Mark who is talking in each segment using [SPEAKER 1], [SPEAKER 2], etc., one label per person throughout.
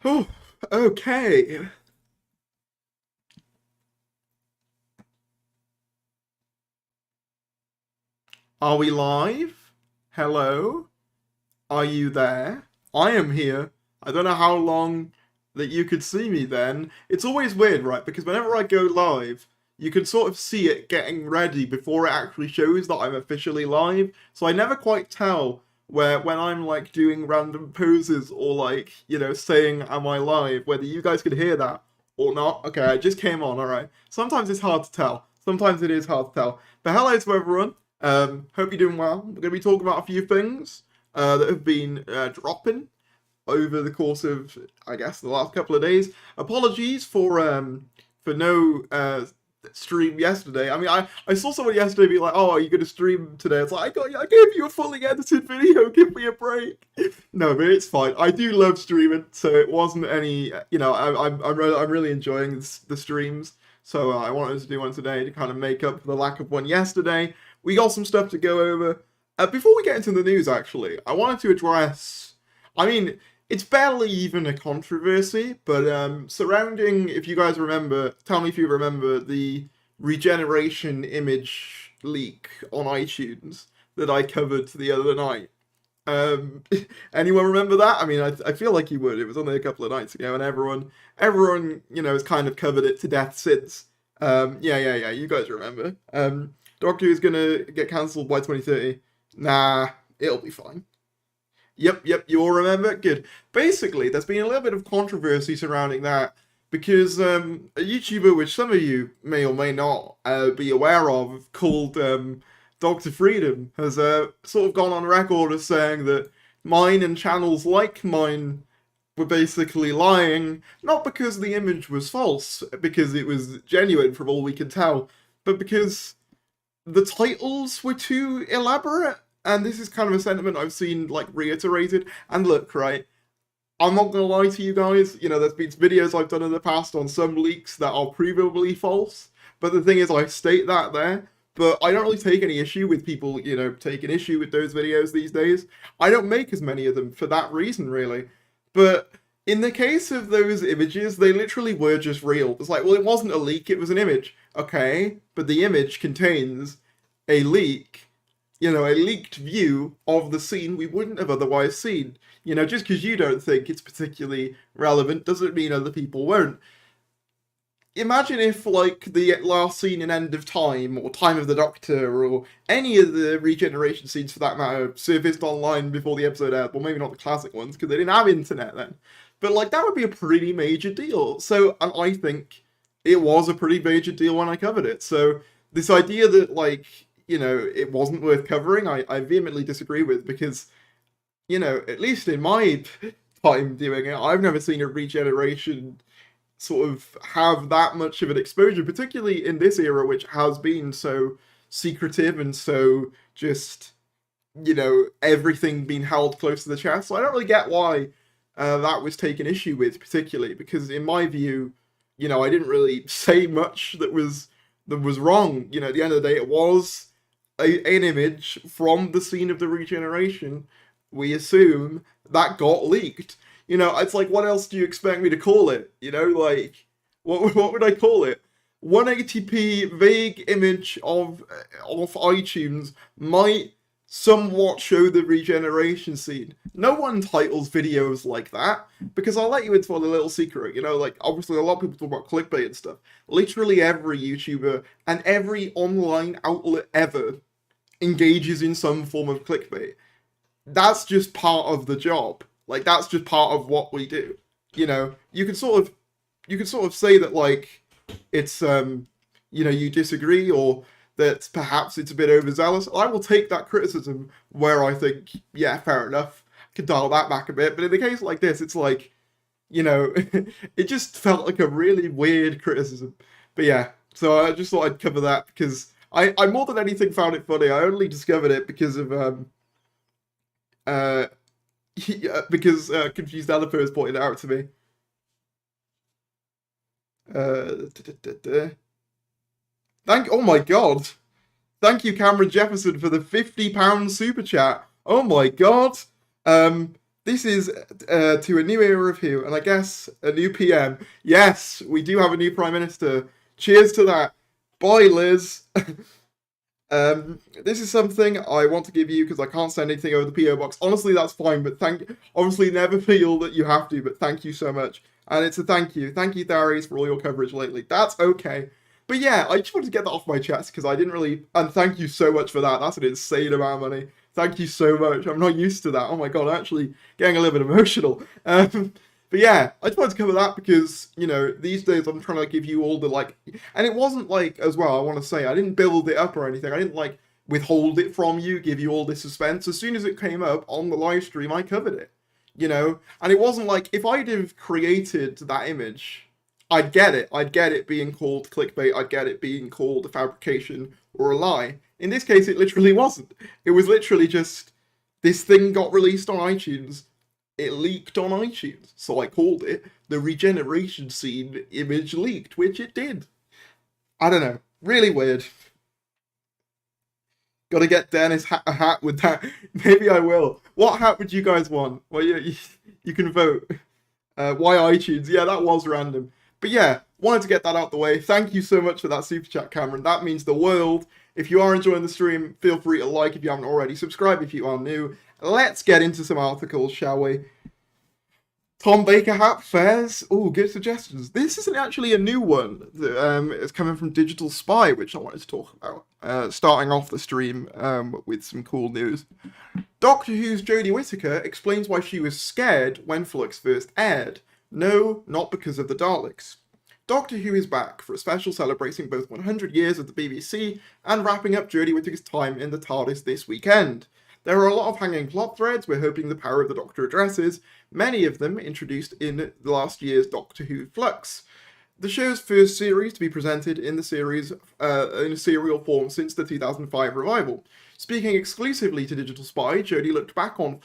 [SPEAKER 1] Oh, okay. Are we live? Hello? Are you there? I am here. I don't know how long that you could see me then. It's always weird, right? Because whenever I go live, you can sort of see it getting ready before it actually shows that I'm officially live. So I never quite tell where when I'm like doing random poses or like, saying am I live, whether you guys can hear that or not. Okay, I just came on, alright. Sometimes it's hard to tell. Sometimes it is hard to tell. But hello to everyone. Hope you're doing well. We're going to be talking about a few things that have been dropping over the course of, I guess, the last couple of days. Apologies for no stream yesterday. I mean, I saw someone yesterday be like, "Oh, are you going to stream today?" It's like I gave you a fully edited video. Give me a break. No, but it's fine. I do love streaming, so it wasn't any. I'm really enjoying the streams. So I wanted to do one today to kind of make up for the lack of one yesterday. We got some stuff to go over. Before we get into the news, actually, I wanted to address. I mean, it's barely even a controversy, but surrounding, if you guys remember, tell me if you remember the regeneration image leak on iTunes that I covered the other night. Um, Anyone remember that? I mean, I feel like you would. It was only a couple of nights ago, and everyone, has kind of covered it to death since. Yeah. You guys remember? Doctor Who's gonna get cancelled by 2030. Nah, it'll be fine. Yep, you all remember? Good. Basically, there's been a little bit of controversy surrounding that because a YouTuber, which some of you may or may not be aware of, called Dr. Freedom, has sort of gone on record as saying that mine and channels like mine were basically lying, not because the image was false, because it was genuine from all we can tell, but because the titles were too elaborate. And this is kind of a sentiment I've seen like reiterated. And look, right, I'm not gonna lie to you guys. There's been videos I've done in the past on some leaks that are provably false. But the thing is, I state that there. But I don't really take any issue with people, taking issue with those videos these days. I don't make as many of them for that reason, really. But in the case of those images, they literally were just real. It's like, well, it wasn't a leak, it was an image. Okay, but the image contains a leak, a leaked view of the scene we wouldn't have otherwise seen. Just because you don't think it's particularly relevant doesn't mean other people won't. Imagine if, like, the last scene in End of Time, or Time of the Doctor, or any of the regeneration scenes for that matter, surfaced online before the episode aired. Well, maybe not the classic ones, because they didn't have internet then. But, like, that would be a pretty major deal. So, and I think it was a pretty major deal when I covered it. So, this idea that, like, it wasn't worth covering, I vehemently disagree with, because, at least in my time doing it, I've never seen a regeneration sort of have that much of an exposure, particularly in this era, which has been so secretive and so just, everything being held close to the chest. So I don't really get why that was taken issue with, particularly, because in my view, I didn't really say much that was wrong. At the end of the day, it was an image from the scene of the regeneration. We assume that got leaked. It's like, what else do you expect me to call it? Like, what would I call it? 180p vague image of iTunes might somewhat show the regeneration scene. No one titles videos like that, because I'll let you into a little secret. Like, obviously a lot of people talk about clickbait and stuff. Literally every YouTuber and every online outlet ever engages in some form of clickbait. That's just part of the job. Like, that's just part of what we do. You can sort of say that, like, it's you disagree, or that perhaps it's a bit overzealous. I will take that criticism where I think, yeah, fair enough, I can dial that back a bit. But in the case like this, it's like, it just felt like a really weird criticism. But yeah, so I just thought I'd cover that because I more than anything found it funny. I only discovered it because of uh because Confused Alipers pointed it out to me. Da, da, da. Oh my god. Thank you, Cameron Jefferson, for the £50 super chat. Oh my god. Um, This is to a new era of Who, and I guess a new PM. Yes, we do have a new Prime Minister. Cheers to that. Bye, Liz. This is something I want to give you because I can't send anything over the PO box. Honestly, that's fine, but obviously never feel that you have to, but thank you so much. And it's a thank you. Thank you, Darius, for all your coverage lately. That's okay. But yeah, I just wanted to get that off my chest because I didn't really. And thank you so much for that. That's an insane amount of money. Thank you so much. I'm not used to that. Oh my god, I'm actually getting a little bit emotional. But yeah, I just wanted to cover that because, these days I'm trying to give you all the, and it wasn't like, as well, I want to say, I didn't build it up or anything. I didn't, withhold it from you, give you all this suspense. As soon as it came up on the live stream, I covered it, And it wasn't like, if I'd have created that image, I'd get it. I'd get it being called clickbait. I'd get it being called a fabrication or a lie. In this case, it literally wasn't. It was literally just, this thing got released on iTunes. It leaked on iTunes, so I called it the regeneration scene image leaked, which it did. I don't know. Really weird. Gotta get Dennis a hat with that. Maybe I will. What hat would you guys want? Well, you can vote. Why iTunes? Yeah, that was random. But yeah, wanted to get that out the way. Thank you so much for that super chat, Cameron. That means the world. If you are enjoying the stream, feel free to like if you haven't already. Subscribe if you are new. Let's get into some articles, shall we? Tom Baker hat fairs. Oh, good suggestions. This isn't actually a new one. It's coming from Digital Spy, which I wanted to talk about. Starting off the stream with some cool news. Doctor Who's Jodie Whittaker explains why she was scared when Flux first aired. No, not because of the Daleks. Doctor Who is back for a special celebrating both 100 years of the BBC and wrapping up Jodie Whittaker's time in the TARDIS this weekend. There are a lot of hanging plot threads we're hoping the power of the Doctor addresses, many of them introduced in last year's Doctor Who Flux. The show's first series to be presented in the series in a serial form since the 2005 revival. Speaking exclusively to Digital Spy, Jodie looked back on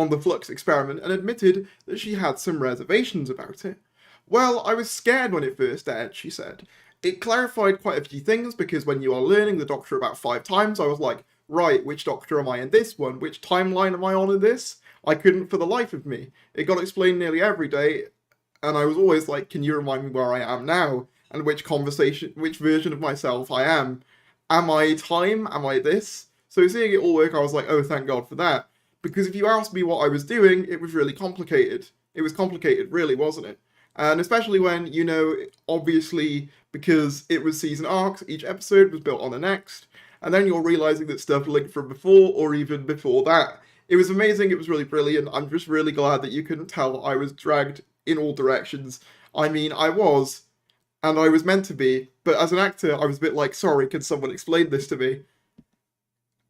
[SPEAKER 1] the Flux experiment and admitted that she had some reservations about it. Well, I was scared when it first aired, she said. It clarified quite a few things because when you are learning the Doctor about 5 times, I was like, right, which Doctor am I in this one? Which timeline am I on in this? I couldn't for the life of me. It got explained nearly every day, and I was always like, can you remind me where I am now? And which version of myself I am? Am I time? Am I this? So seeing it all work, I was like, oh, thank God for that. Because if you asked me what I was doing, it was really complicated. It was complicated, really, wasn't it? And especially when, obviously, because it was season arcs, each episode was built on the next, and then you're realizing that stuff linked from before or even before that. It was amazing, it was really brilliant. I'm just really glad that you couldn't tell I was dragged in all directions. I mean, I was, and I was meant to be, but as an actor, I was a bit like, sorry, can someone explain this to me?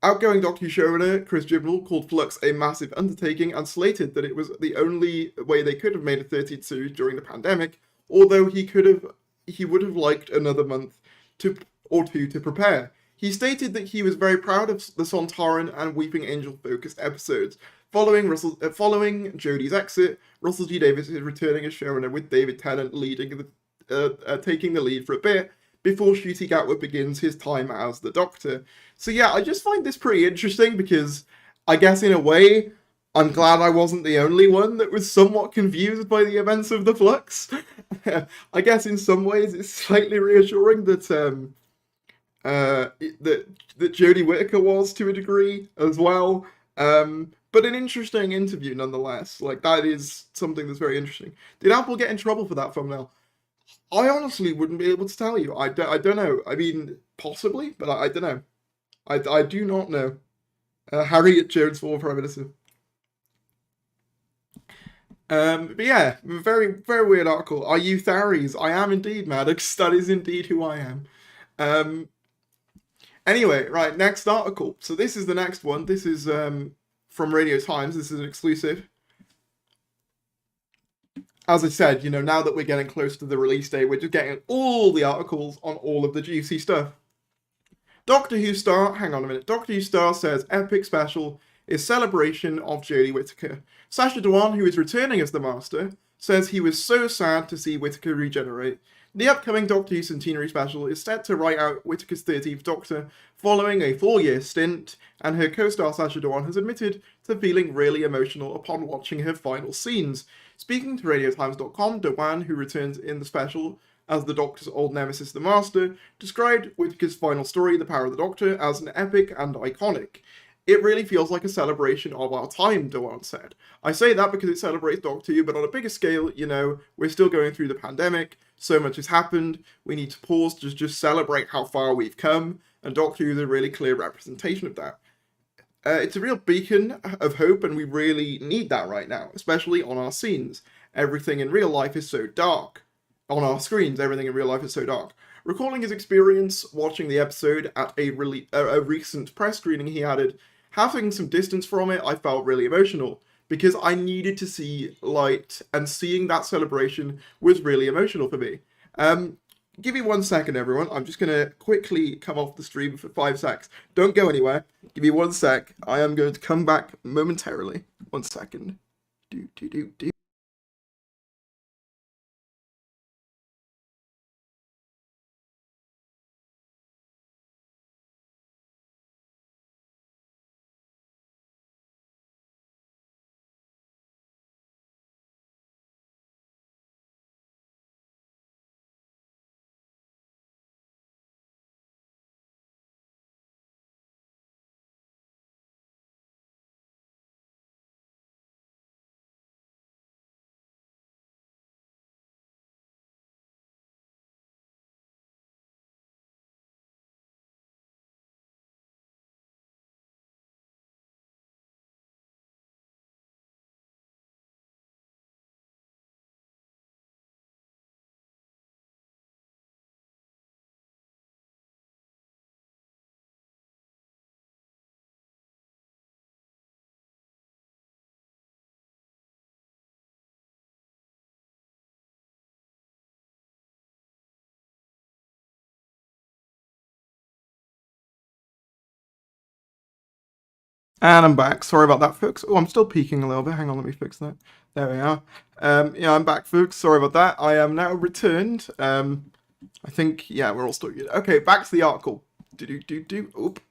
[SPEAKER 1] Outgoing Doctor Who showrunner Chris Chibnall called Flux a massive undertaking and slated that it was the only way they could have made a 32 during the pandemic, although he would have liked another month or two to prepare. He stated that he was very proud of the Sontaran and Weeping Angel focused episodes. Following Jodie's exit, Russell T Davies is returning as showrunner with David Tennant taking the lead for a bit before Ncuti Gatwa begins his time as the Doctor. So yeah, I just find this pretty interesting because I guess in a way, I'm glad I wasn't the only one that was somewhat confused by the events of the Flux. I guess in some ways it's slightly reassuring that that Jodie Whittaker was to a degree as well. But an interesting interview nonetheless. Like, that is something that's very interesting. Did Apple get in trouble for that thumbnail? I honestly wouldn't be able to tell you. I don't know. I mean, possibly, but I don't know. I do not know. Harriet Jones, former Prime Minister. But yeah, very, very weird article. Are you Tharies? I am indeed, Maddox. That is indeed who I am. Anyway, right, next article. So this is the next one. This is from Radio Times. This is an exclusive. As I said, now that we're getting close to the release date, we're just getting all the articles on all of the juicy stuff. Doctor Who star, hang on a minute. Doctor Who star says epic special is celebration of Jodie Whittaker. Sacha Dhawan, who is returning as the Master, says he was so sad to see Whittaker regenerate. The upcoming Doctor Who Centenary special is set to write out Whittaker's 13th Doctor following a 4-year stint, and her co-star Sacha Dhawan has admitted to feeling really emotional upon watching her final scenes. Speaking to RadioTimes.com, Dhawan, who returns in the special as the Doctor's old nemesis, the Master, described Whittaker's final story, The Power of the Doctor, as an epic and iconic. It really feels like a celebration of our time, Dhawan said. I say that because it celebrates Doctor Who, but on a bigger scale, you know, we're still going through the pandemic, so much has happened, we need to pause to just celebrate how far we've come, and Doctor Who is a really clear representation of that. It's a real beacon of hope, and we really need that right now, especially on our scenes. Everything in real life is so dark. On our screens, everything in real life is so dark. Recalling his experience watching the episode at a recent press screening, he added, "Having some distance from it, I felt really emotional, because I needed to see light, and seeing that celebration was really emotional for me." Give me 1 second, everyone. I'm just going to quickly come off the stream for 5 secs. Don't go anywhere. Give me 1 sec. I am going to come back momentarily. 1 second. Do. And I'm back. Sorry about that, folks. Oh, I'm still peaking a little bit. Hang on, let me fix that. There we are. Yeah, I'm back, folks. Sorry about that. I am now returned. I think, yeah, we're all still good. Okay, back to the article. Oop.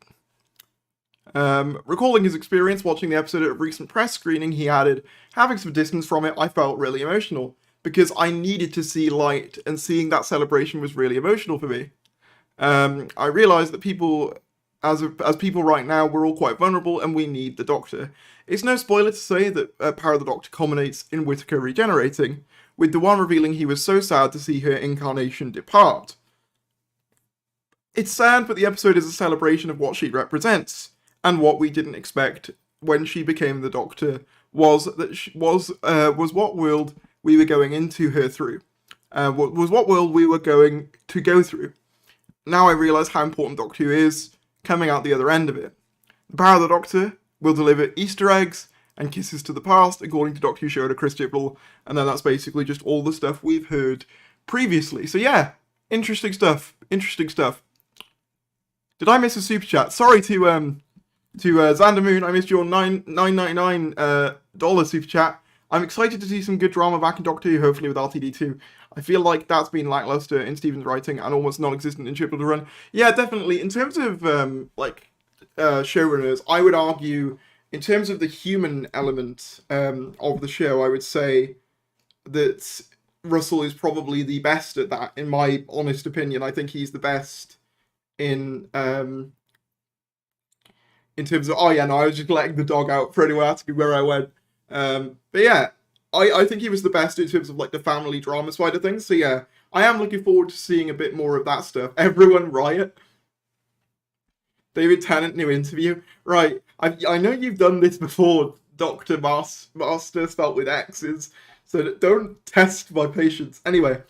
[SPEAKER 1] Recalling his experience watching the episode at a recent press screening, he added, "Having some distance from it, I felt really emotional, because I needed to see light, and seeing that celebration was really emotional for me. I realised that people, as people right now, we're all quite vulnerable, and we need the Doctor. It's no spoiler to say that Power of the Doctor culminates in Whittaker regenerating, with the one revealing he was so sad to see her incarnation depart. It's sad, but the episode is a celebration of what she represents, and what we didn't expect when she became the Doctor was what world we were going into her through, what world we were going to go through. Now I realise how important Doctor Who is, coming out the other end of it. The Power of the Doctor will deliver Easter eggs and kisses to the past, according to Doctor Who showrunner Chris Chibnall, and then that's basically just all the stuff we've heard previously. So yeah, interesting stuff. Did I miss a super chat? Sorry to Xander Moon, I missed your $9.99 super chat. I'm excited to see some good drama back in Doctor Who, hopefully with RTD2. I feel like that's been lackluster in Stephen's writing and almost non-existent in Chibnall to run. Yeah, definitely. In terms of showrunners, I would argue, in terms of the human element of the show, I would say that Russell is probably the best at that, in my honest opinion. I think he's the best in terms of, I was just letting the dog out for anyone asking where I went. But yeah, I think he was the best in terms of like the family drama side of things. So yeah, I am looking forward to seeing a bit more of that stuff. Everyone riot. David Tennant, new interview. Right, I know you've done this before, Dr. Master, spelt with X's, so don't test my patience. Anyway,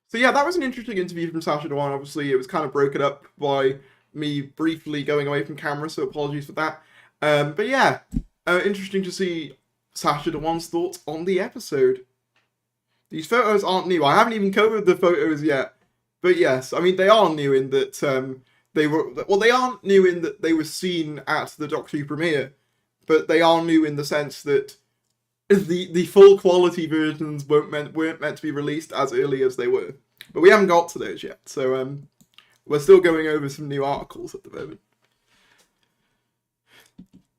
[SPEAKER 1] so yeah, that was an interesting interview from Sacha Dhawan. Obviously, it was kind of broken up by me briefly going away from camera, so apologies for that. But yeah, interesting to see Sacha Dhawan's thoughts on the episode. These photos aren't new. I haven't even covered the photos yet. But yes, I mean, they are new in that they aren't new in that they were seen at the Doctor Who premiere, but they are new in the sense that the full quality versions weren't meant to be released as early as they were. But we haven't got to those yet, so we're still going over some new articles at the moment.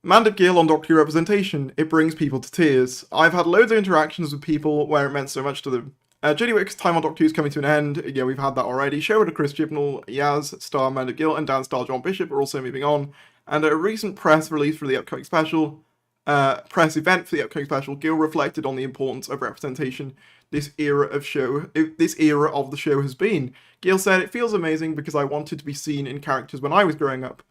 [SPEAKER 1] Man of Gill on Doctor Who representation. It brings people to tears. I've had loads of interactions with people where it meant so much to them. Jodie Whittaker's time on Doctor Who is coming to an end. Yeah, we've had that already. Showrunner Chris Chibnall, Yaz, star Amanda Gill, and Dan star John Bishop are also moving on. And a recent press release for the upcoming special, press event for the upcoming special, Gill reflected on the importance of representation this era of the show has been. Gill said, "It feels amazing because I wanted to be seen in characters when I was growing up.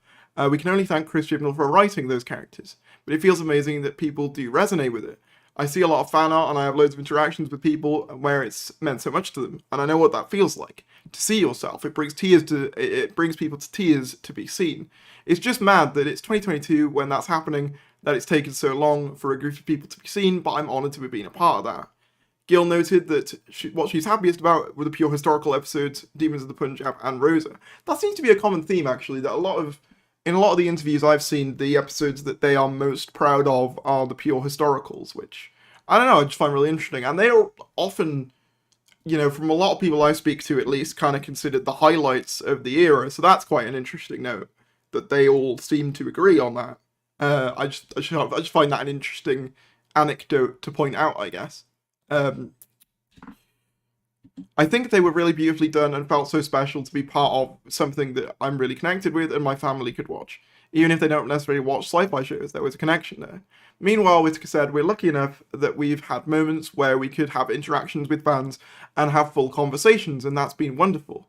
[SPEAKER 1] We can only thank Chris Chibnall for writing those characters, but it feels amazing that people do resonate with it. I see a lot of fan art and I have loads of interactions with people where it's meant so much to them, and I know what that feels like. To see yourself, it brings people to tears to be seen. It's just mad that it's 2022 when that's happening, that it's taken so long for a group of people to be seen, but I'm honoured to have been a part of that." Gill noted that what she's happiest about were the pure historical episodes, Demons of the Punjab and Rosa. That seems to be a common theme, actually, that in a lot of the interviews I've seen, the episodes that they are most proud of are the pure historicals, which, I don't know, I just find really interesting. And they are often, from a lot of people I speak to at least, kind of considered the highlights of the era, so that's quite an interesting note, that they all seem to agree on that. I just find that an interesting anecdote to point out, I guess. I think they were really beautifully done and felt so special to be part of something that I'm really connected with and my family could watch. Even if they don't necessarily watch sci-fi shows, there was a connection there. Meanwhile, Whittaker said, "We're lucky enough that we've had moments where we could have interactions with fans and have full conversations, and that's been wonderful.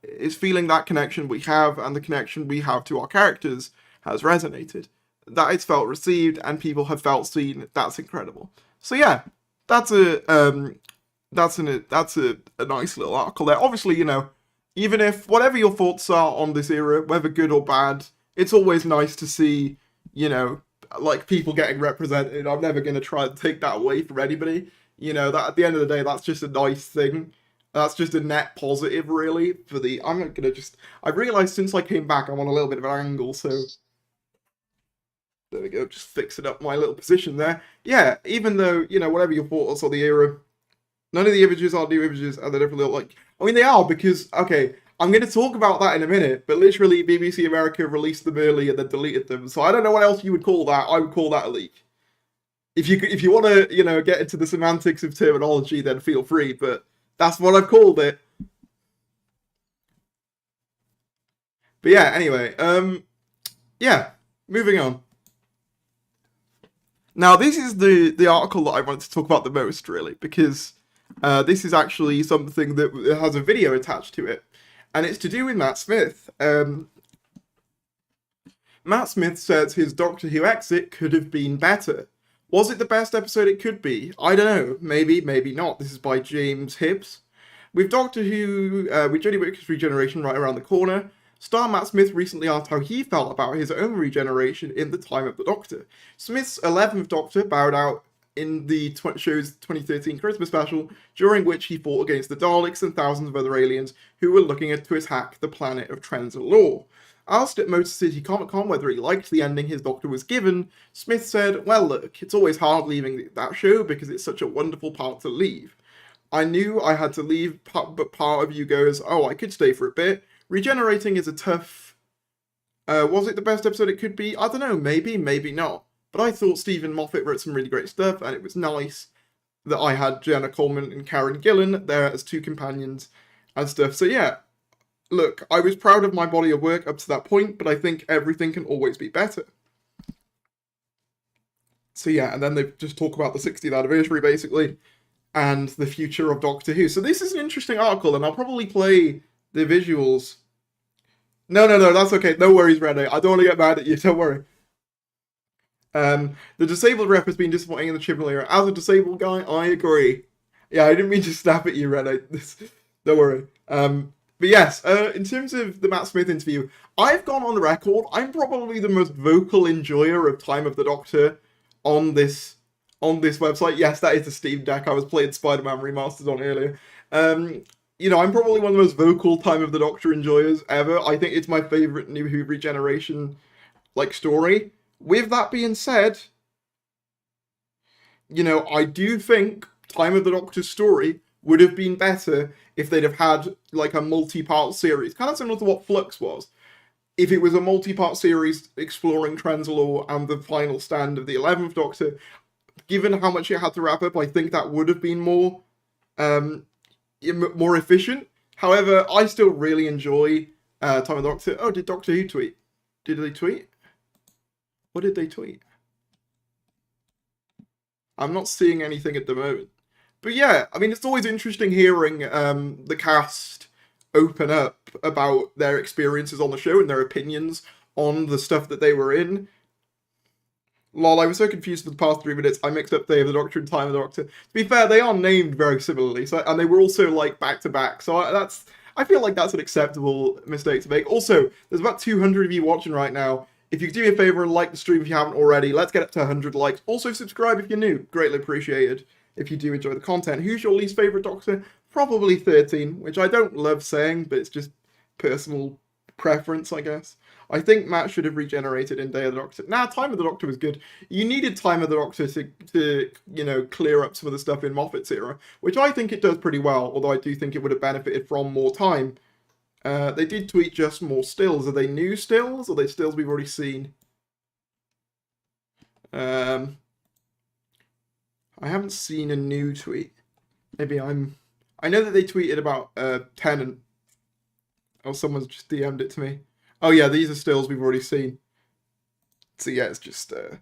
[SPEAKER 1] It's feeling that connection we have and the connection we have to our characters has resonated. That it's felt received and people have felt seen, that's incredible." So yeah, that's a nice little article there. Obviously, even if whatever your thoughts are on this era, whether good or bad, it's always nice to see, like people getting represented. I'm never going to try and take that away from anybody. That at the end of the day, that's just a nice thing. That's just a net positive, really. I've realised since I came back, I'm on a little bit of an angle, so there we go, just fixing up my little position there. Yeah, even though, whatever your thoughts on the era, none of the images are new images, and they're definitely they are, because, okay, I'm going to talk about that in a minute, but literally BBC America released them early and then deleted them, so I don't know what else you would call that. I would call that a leak. If you want to, get into the semantics of terminology, then feel free, but that's what I've called it. But yeah, anyway, yeah, moving on. Now, this is the article that I wanted to talk about the most, really, because this is actually something that has a video attached to it, and it's to do with Matt Smith. Matt Smith says his Doctor Who exit could have been better. Was it the best episode it could be? I don't know. Maybe, maybe not. This is by James Hibbs. With Doctor Who, with Jodie Whittaker's regeneration right around the corner, star Matt Smith recently asked how he felt about his own regeneration in the time of the Doctor. Smith's 11th Doctor bowed out in the show's 2013 Christmas special, during which he fought against the Daleks and thousands of other aliens who were looking to attack the planet of Trenzalore. Asked at Motor City Comic Con whether he liked the ending his Doctor was given, Smith said, "Well, look, it's always hard leaving that show because it's such a wonderful part to leave. I knew I had to leave, but part of you goes, oh, I could stay for a bit. Regenerating is a tough... was it the best episode it could be? I don't know, maybe, maybe not. But I thought Stephen Moffat wrote some really great stuff, and it was nice that I had Jenna Coleman and Karen Gillan there as two companions and stuff. So yeah, look, I was proud of my body of work up to that point, but I think everything can always be better." So yeah, and then they just talk about the 60th anniversary, basically, and the future of Doctor Who. So this is an interesting article, and I'll probably play the visuals. No, that's okay. No worries, Rene. I don't want to get mad at you. Don't worry. The disabled rep has been disappointing in the Chibnall era. As a disabled guy, I agree. Yeah, I didn't mean to snap at you, Rene. Don't worry. But yes, in terms of the Matt Smith interview, I've gone on the record. I'm probably the most vocal enjoyer of Time of the Doctor on this website. Yes, that is the Steam Deck I was playing Spider-Man Remastered on earlier. I'm probably one of the most vocal Time of the Doctor enjoyers ever. I think it's my favourite New Who regeneration, story. With that being said, I do think Time of the Doctor's story would have been better if they'd have had like a multi-part series, kind of similar to what Flux was. If it was a multi-part series exploring Trenzalore and the final stand of the 11th Doctor, given how much it had to wrap up, I think that would have been more efficient. However, I still really enjoy Time of the Doctor. Oh, did Doctor Who tweet? Did they tweet? What did they tweet? I'm not seeing anything at the moment. But yeah, I mean, it's always interesting hearing the cast open up about their experiences on the show and their opinions on the stuff that they were in. Lol, I was so confused for the past 3 minutes. I mixed up Day of the Doctor and Time of the Doctor. To be fair, they are named very similarly, so and they were also like back to back. So I feel like that's an acceptable mistake to make. Also, there's about 200 of you watching right now. If you could do me a favor and like the stream if you haven't already, let's get up to 100 likes. Also, subscribe if you're new. Greatly appreciated if you do enjoy the content. Who's your least favorite Doctor? Probably 13, which I don't love saying, but it's just personal preference, I guess. I think Matt should have regenerated in Day of the Doctor. Nah, Time of the Doctor was good. You needed Time of the Doctor to you know, clear up some of the stuff in Moffat's era, which I think it does pretty well, although I do think it would have benefited from more time. They did tweet just more stills. Are they new stills, or are they stills we've already seen? I haven't seen a new tweet. Maybe I know that they tweeted about Tennant. Oh, someone's just DM'd it to me. Oh yeah, these are stills we've already seen. So yeah, it's just to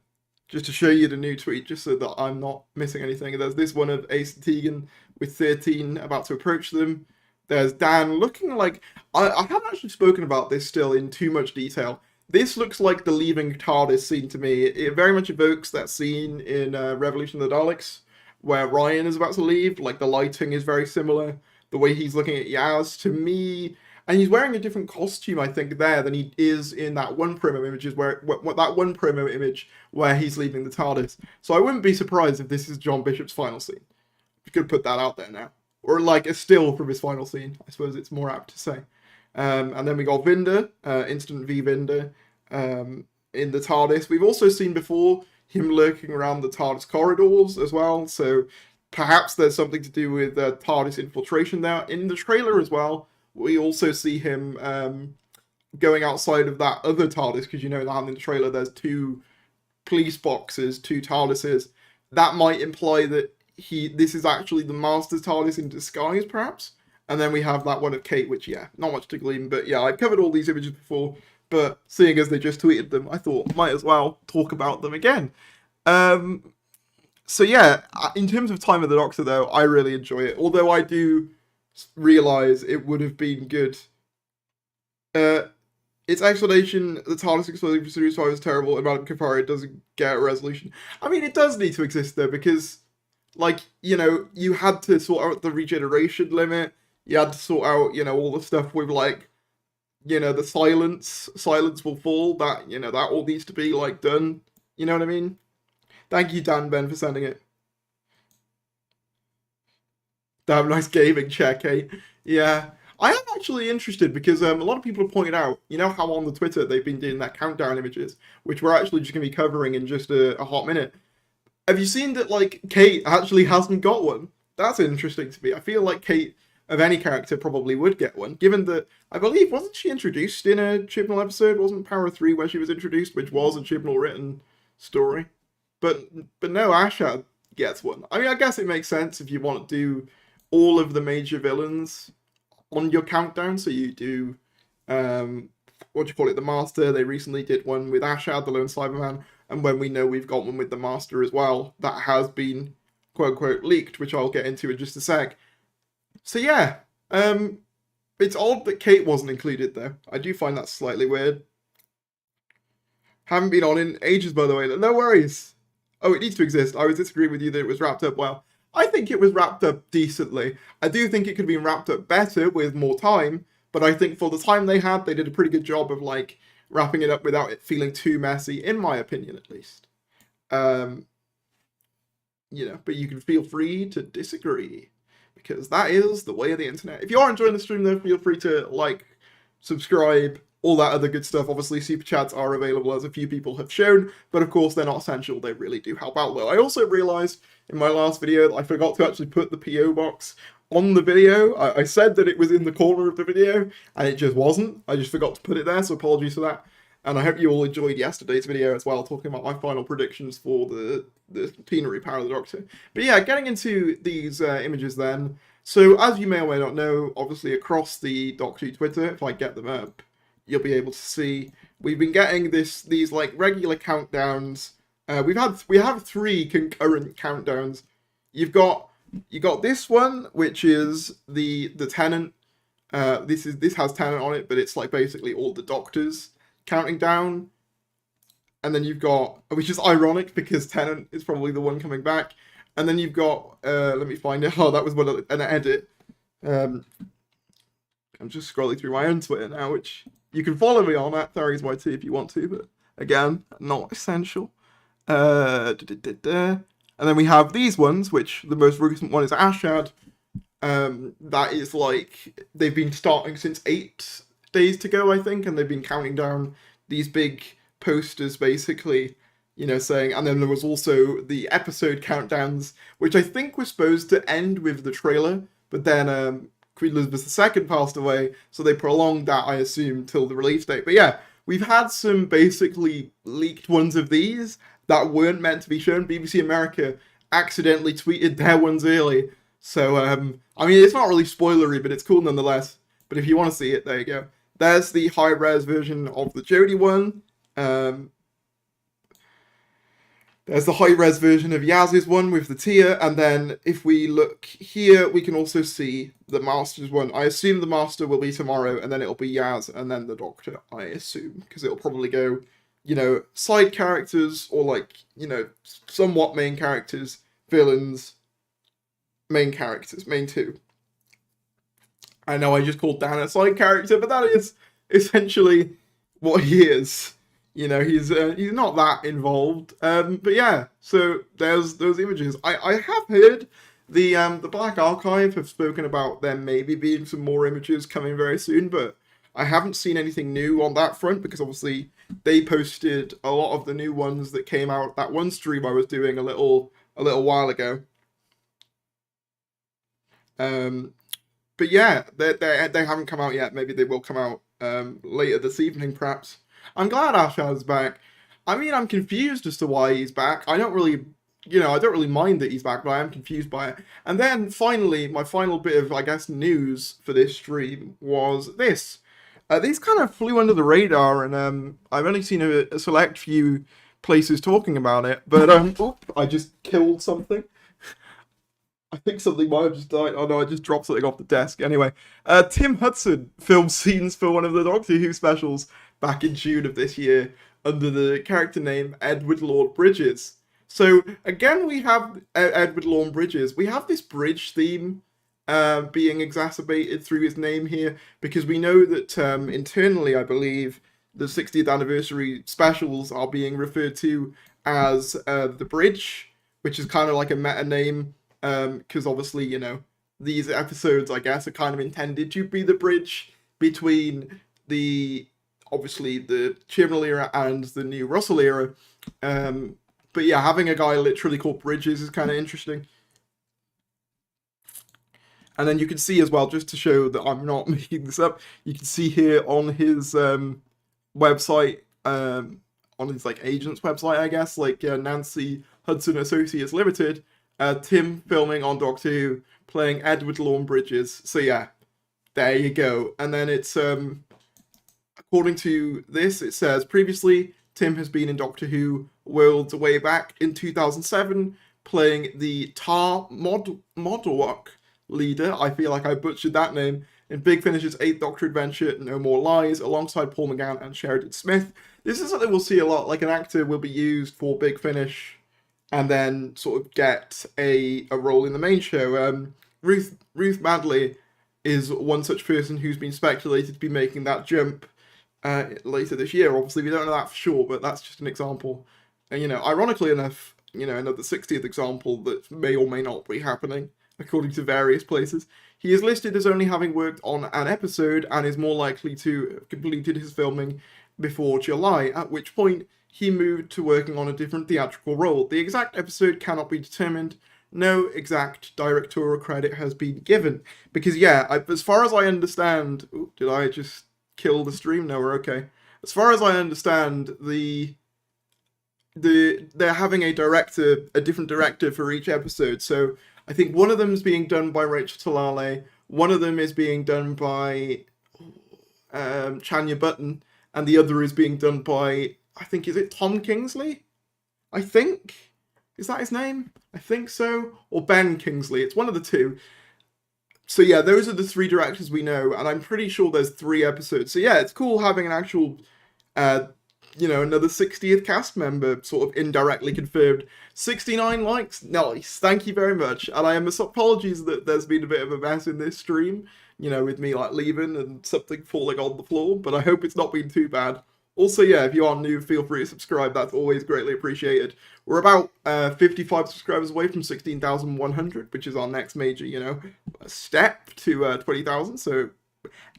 [SPEAKER 1] show you the new tweet, just so that I'm not missing anything. There's this one of Ace and Tegan with 13 about to approach them. There's Dan looking like... I haven't actually spoken about this still in too much detail. This looks like the leaving TARDIS scene to me. It very much evokes that scene in Revolution of the Daleks, where Ryan is about to leave. Like, the lighting is very similar. The way he's looking at Yaz, to me... And he's wearing a different costume, I think, there than he is in that one promo image, where he's leaving the TARDIS. So I wouldn't be surprised if this is John Bishop's final scene. You could put that out there now. Or like a still from his final scene, I suppose it's more apt to say. And then we got Vinder, Instant V Vinder, in the TARDIS. We've also seen before him lurking around the TARDIS corridors as well, so perhaps there's something to do with TARDIS infiltration there. In the trailer as well, we also see him going outside of that other TARDIS, because you know that in the trailer there's 2 police boxes, 2 TARDISes. That might imply that this is actually the Master's TARDIS in disguise, perhaps? And then we have that one of Kate, which, yeah, not much to glean, but yeah, I've covered all these images before, but seeing as they just tweeted them, I thought might as well talk about them again. So yeah, in terms of Time of the Doctor, though, I really enjoy it, although I do realise it would have been good. Its explanation, the TARDIS exploding for Series 5 is terrible, and Madame Campari doesn't get a resolution. I mean, it does need to exist, though, because, like, you know, you had to sort out the regeneration limit, you had to sort out, you know, all the stuff with, like, you know, the silence will fall, that, you know, that all needs to be, like, done, you know what I mean? Thank you, Dan Ben, for sending it. Damn nice gaming check, eh? Yeah. I am actually interested because a lot of people have pointed out, you know how on the Twitter they've been doing that countdown images, which we're actually just going to be covering in just a hot minute. Have you seen that, like, Kate actually hasn't got one? That's interesting to me. I feel like Kate, of any character, probably would get one, given that, I believe, wasn't she introduced in a Chibnall episode? Wasn't Power 3 where she was introduced, which was a Chibnall written story? But no, Ashad gets one. I mean, I guess it makes sense if you want to do all of the major villains on your countdown, so you do, what do you call it, the Master. They recently did one with Ashad, the Lone Cyberman, and when we know we've got one with the Master as well, that has been, quote-unquote, leaked, which I'll get into in just a sec. So yeah, it's odd that Kate wasn't included, though. I do find that slightly weird. Haven't been on in ages, by the way. No worries. Oh, it needs to exist. I was disagreeing with you that it was wrapped up well. I think it was wrapped up decently. I do think it could have been wrapped up better with more time, but I think for the time they had, they did a pretty good job of, like, wrapping it up without it feeling too messy, in my opinion, at least. You know, but you can feel free to disagree, because that is the way of the internet. If you are enjoying the stream, though, feel free to like, subscribe, all that other good stuff. Obviously, super chats are available, as a few people have shown, but of course they're not essential. They really do help out, though. I also realised in my last video that I forgot to actually put the PO box on the video. I said that it was in the corner of the video, and it just wasn't. I just forgot to put it there, so apologies for that. And I hope you all enjoyed yesterday's video as well, talking about my final predictions for the plenary power of the Doctor. But yeah, getting into these images then. So as you may or may not know, obviously across the Doctor Who Twitter, if I get them up, you'll be able to see we've been getting these like regular countdowns. We have 3 concurrent countdowns. You got this one, which is the Tennant. This has Tennant on it, but it's like basically all the Doctors counting down. And then you've got, which is ironic because Tennant is probably the one coming back. And then you've got, let me find it. Oh, that was an edit. I'm just scrolling through my own Twitter now, which you can follow me on at TheorysYT if you want to, but again, not essential. And then we have these ones, which the most recent one is Ashad. That is like, they've been starting since 8 days to go, I think, and they've been counting down these big posters, basically, you know, saying, and then there was also the episode countdowns, which I think were supposed to end with the trailer, but then Queen Elizabeth II passed away, so they prolonged that, I assume, till the release date. But yeah, we've had some basically leaked ones of these that weren't meant to be shown. BBC America accidentally tweeted their ones early, so I mean, it's not really spoilery, but it's cool nonetheless. But if you want to see it, there you go. There's the high-res version of the Jodie one. There's the high-res version of Yaz's one with the tear, and then if we look here, we can also see the Master's one. I assume the Master will be tomorrow, and then it'll be Yaz, and then the Doctor, I assume, because it'll probably go, you know, side characters, or like, you know, somewhat main characters, villains, main characters, main 2. I know I just called Dan a side character, but that is essentially what he is. You know, he's not that involved. But yeah, so there's those images. I have heard the Black Archive have spoken about there maybe being some more images coming very soon, but I haven't seen anything new on that front because obviously they posted a lot of the new ones that came out that one stream I was doing a little while ago. But yeah, they haven't come out yet. Maybe they will come out later this evening, perhaps. I'm glad Ashad's back. I mean, I'm confused as to why he's back. I don't really mind that he's back, but I am confused by it. And then finally, my final bit of, I guess, news for this stream was this. These kind of flew under the radar, and I've only seen a select few places talking about it. But I just killed something. I think something might have just died. Oh no, I just dropped something off the desk. Anyway, Tim Hudson filmed scenes for one of the Doctor Who specials back in June of this year under the character name Edward Lord Bridges. So again, we have Edward Lord Bridges. We have this bridge theme being exacerbated through his name here because we know that internally, I believe, the 60th anniversary specials are being referred to as the Bridge, which is kind of like a meta name. Because obviously, you know, these episodes, I guess, are kind of intended to be the bridge between obviously the Chibnall era and the new Russell era. But yeah, having a guy literally called Bridges is kind of interesting. And then you can see as well, just to show that I'm not making this up, you can see here on his website, on his like agent's website, I guess, like Nancy Hudson Associates Limited, Tim filming on Doctor Who, playing Edward Lord Bridges. So yeah, there you go. And then it's, according to this, it says, previously, Tim has been in Doctor Who Worlds way back in 2007, playing the Modulok leader. I feel like I butchered that name. In Big Finish's 8th Doctor adventure, No More Lies, alongside Paul McGann and Sheridan Smith. This is something we'll see a lot, like an actor will be used for Big Finish and then sort of get a role in the main show. Ruth Madley is one such person who's been speculated to be making that jump later this year. Obviously, we don't know that for sure, but that's just an example. And, you know, ironically enough, you know, another 60th example that may or may not be happening, according to various places. He is listed as only having worked on an episode and is more likely to have completed his filming before July, at which point he moved to working on a different theatrical role. The exact episode cannot be determined. no exact directorial credit has been given. Because, yeah, as far as I understand... Ooh, did I just kill the stream? No, we're okay. As far as I understand, they're having a different director for each episode. So I think one of them is being done by Rachel Talale, one of them is being done by Chanya Button, and the other is being done by, I think, is it Tom Kingsley? I think. Is that his name? I think so. Or Ben Kingsley. It's one of the two. So yeah, those are the three directors we know, and I'm pretty sure there's 3 episodes. So yeah, it's cool having an actual, uh, another 60th cast member sort of indirectly confirmed. 69 likes, nice, thank you very much. And I am apologies that there's been a bit of a mess in this stream, with me like leaving and something falling on the floor, but I hope it's not been too bad. Also, yeah, if you are new, feel free to subscribe. That's always greatly appreciated. We're about 55 subscribers away from 16,100, which is our next major, step to 20,000. So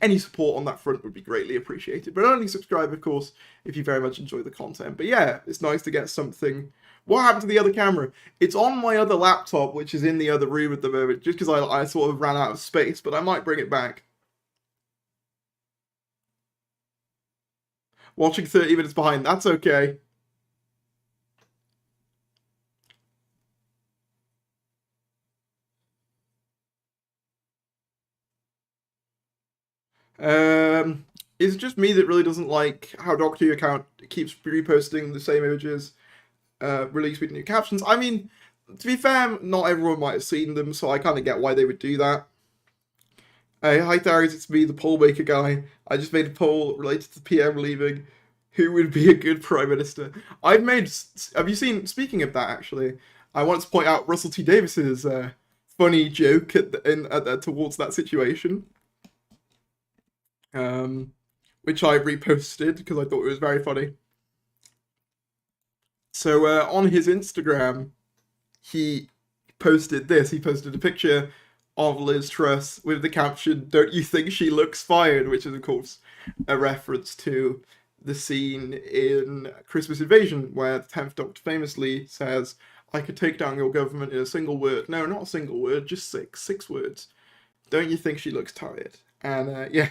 [SPEAKER 1] any support on that front would be greatly appreciated. But only subscribe, of course, if you very much enjoy the content. But yeah, it's nice to get something. What happened to the other camera? It's on my other laptop, which is in the other room at the moment, just because I sort of ran out of space, but I might bring it back. Watching 30 minutes behind, that's okay. It's just me that really doesn't like how Doctor Who account keeps reposting the same images, released with new captions. I mean, to be fair, not everyone might have seen them, so I kind of get why they would do that. Hey, hi Darius, it's me, the poll maker guy. I just made a poll related to PM leaving. Who would be a good Prime Minister? I've made... Have you seen... Speaking of that, actually, I want to point out Russell T Davis's funny joke towards that situation. Which I reposted because I thought it was very funny. So on his Instagram, he posted this. He posted a picture of Liz Truss with the caption, "Don't you think she looks fired?" Which is, of course, a reference to the scene in Christmas Invasion where the 10th Doctor famously says, "I could take down your government in a single word." No, not a single word, just 6 words. "Don't you think she looks tired?" And yeah,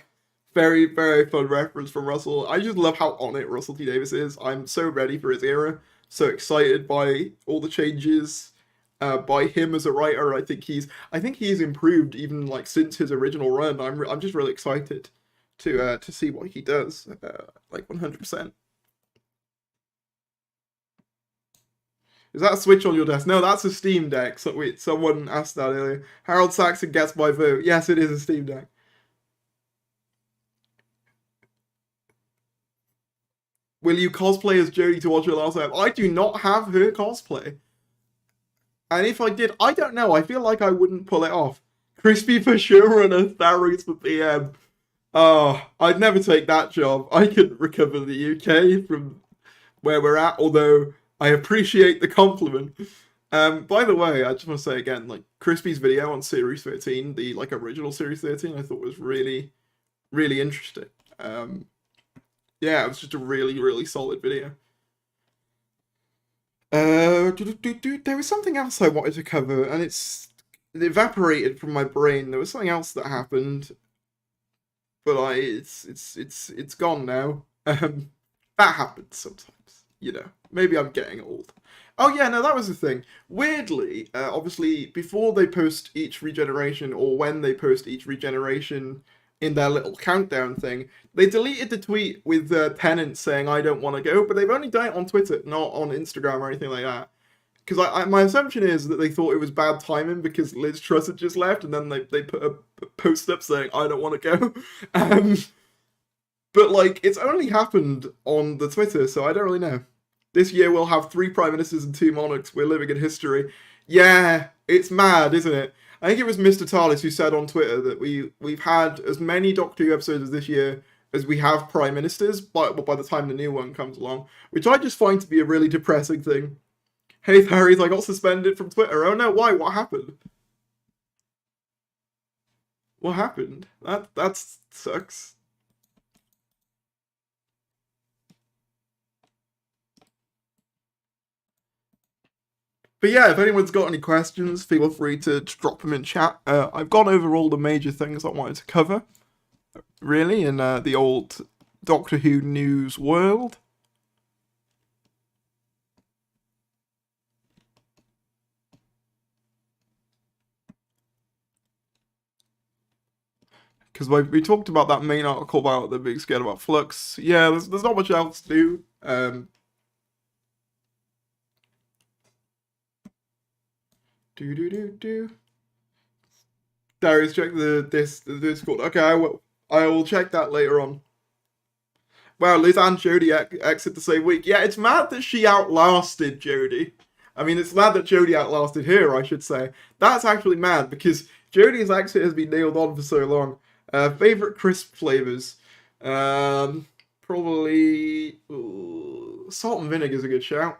[SPEAKER 1] very, very fun reference from Russell. I just love how on it Russell T Davies is. I'm so ready for his era. So excited by all the changes by him as a writer. I think he's improved even like since his original run. I'm just really excited to see what he does. Like 100%. Is that a Switch on your desk? No, that's a Steam Deck. So wait, someone asked that earlier. Harold Saxon gets my vote. Yes, it is a Steam Deck. Will you cosplay as Jodie to watch her last time? I do not have her cosplay. And if I did, I don't know. I feel like I wouldn't pull it off. Crispy for showrunner, Tharys for PM. Oh, I'd never take that job. I couldn't recover the UK from where we're at, although I appreciate the compliment. By the way, I just want to say again, like Crispy's video on Series 13, the like original Series 13, I thought was really, really interesting. Yeah, it was just a really, really solid video. There was something else I wanted to cover, and it evaporated from my brain. There was something else that happened, but it's gone now. That happens sometimes, Maybe I'm getting old. Oh yeah, no, that was the thing. Weirdly, obviously, before they post each regeneration, or when they post each regeneration in their little countdown thing, they deleted the tweet with Tennant saying, "I don't want to go," but they've only done it on Twitter, not on Instagram or anything like that. Because my assumption is that they thought it was bad timing because Liz Truss had just left, and then they put a post up saying, "I don't want to go." But like, it's only happened on the Twitter, so I don't really know. This year we'll have 3 prime ministers and 2 monarchs. We're living in history. Yeah, it's mad, isn't it? I think it was Mr. TARDIS who said on Twitter that we've had as many Doctor Who episodes this year as we have prime ministers by the time the new one comes along, which I just find to be a really depressing thing. Hey, Harry's, I got suspended from Twitter. Oh no, why? What happened? What happened? That sucks. But yeah, if anyone's got any questions, feel free to drop them in chat. I've gone over all the major things I wanted to cover, really, in the old Doctor Who news world. Because we talked about that main article about the big scared about Flux. Yeah, there's not much else to do. Do. Darius, check the Discord. Okay, I will check that later on. Wow, Liz and Jodie exit the same week. Yeah, it's mad that she outlasted Jodie. I mean, it's mad that Jodie outlasted her, I should say. That's actually mad because Jodie's exit has been nailed on for so long. Favorite crisp flavors. Probably salt and vinegar is a good shout.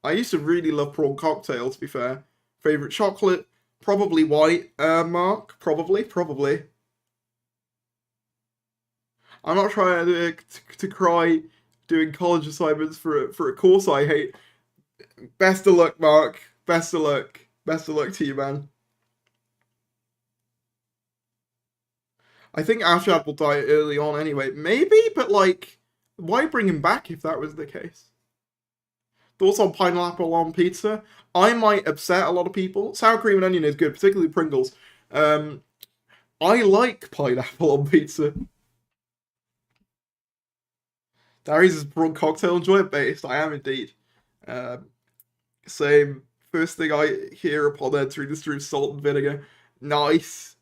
[SPEAKER 1] I used to really love prawn cocktail, to be fair. Favorite chocolate, probably white. Mark, probably. I'm not trying to cry doing college assignments for a course I hate. Best of luck, Mark. Best of luck. Best of luck to you, man. I think Ashad will die early on anyway. Maybe, but like, why bring him back if that was the case? Thoughts on pineapple on pizza? I might upset a lot of people. Sour cream and onion is good, particularly Pringles. I like pineapple on pizza. Darius is broad cocktail enjoy based. I am indeed. Same. First thing I hear upon entering the stream, salt and vinegar. Nice.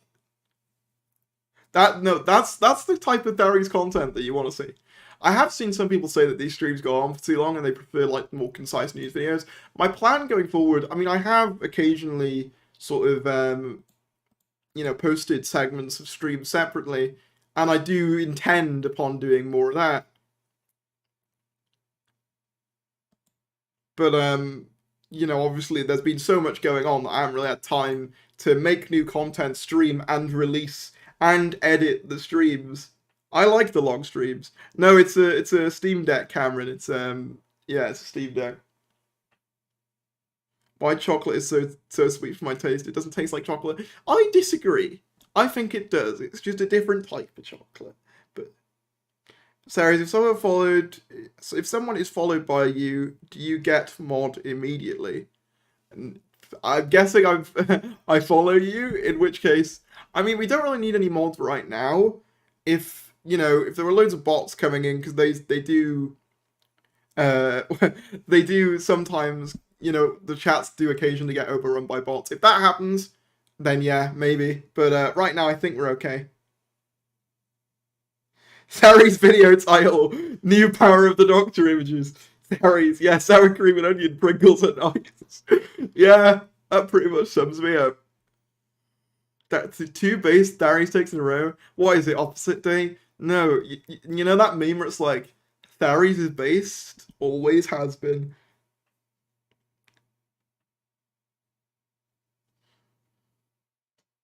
[SPEAKER 1] That's the type of Darius content that you want to see. I have seen some people say that these streams go on for too long and they prefer like more concise news videos. My plan going forward, I mean, I have occasionally sort of posted segments of streams separately, and I do intend upon doing more of that. But obviously there's been so much going on that I haven't really had time to make new content, stream and release and edit the streams. I like the long streams. No, it's a Steam Deck, Cameron. It's it's a Steam Deck. White chocolate is so sweet for my taste. It doesn't taste like chocolate. I disagree. I think it does. It's just a different type of chocolate. But Sarah, if someone is followed by you, do you get mod immediately? And I'm guessing I follow you. In which case, I mean, we don't really need any mods right now. If there were loads of bots coming in, because they do they do sometimes, the chats do occasionally get overrun by bots. If that happens, then yeah, maybe. But right now, I think we're okay. Sarri's video title: New Power of the Doctor images. Sarri's, yeah, sour cream and onion Pringles are nice. Yeah, that pretty much sums me up. That's the 2 base Darius takes in a row. What is it, opposite day? No, you know that meme where it's like, Darius is based, always has been.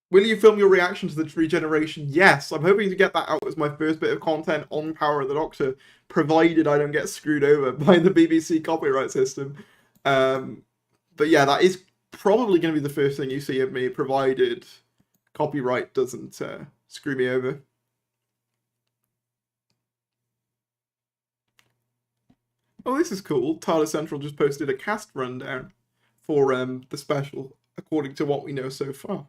[SPEAKER 1] Will you film your reaction to the regeneration? Yes, I'm hoping to get that out as my first bit of content on Power of the Doctor, provided I don't get screwed over by the BBC copyright system. But yeah, that is probably going to be the first thing you see of me, provided copyright doesn't screw me over. Oh, this is cool. TARDIS Central just posted a cast rundown for the special, according to what we know so far.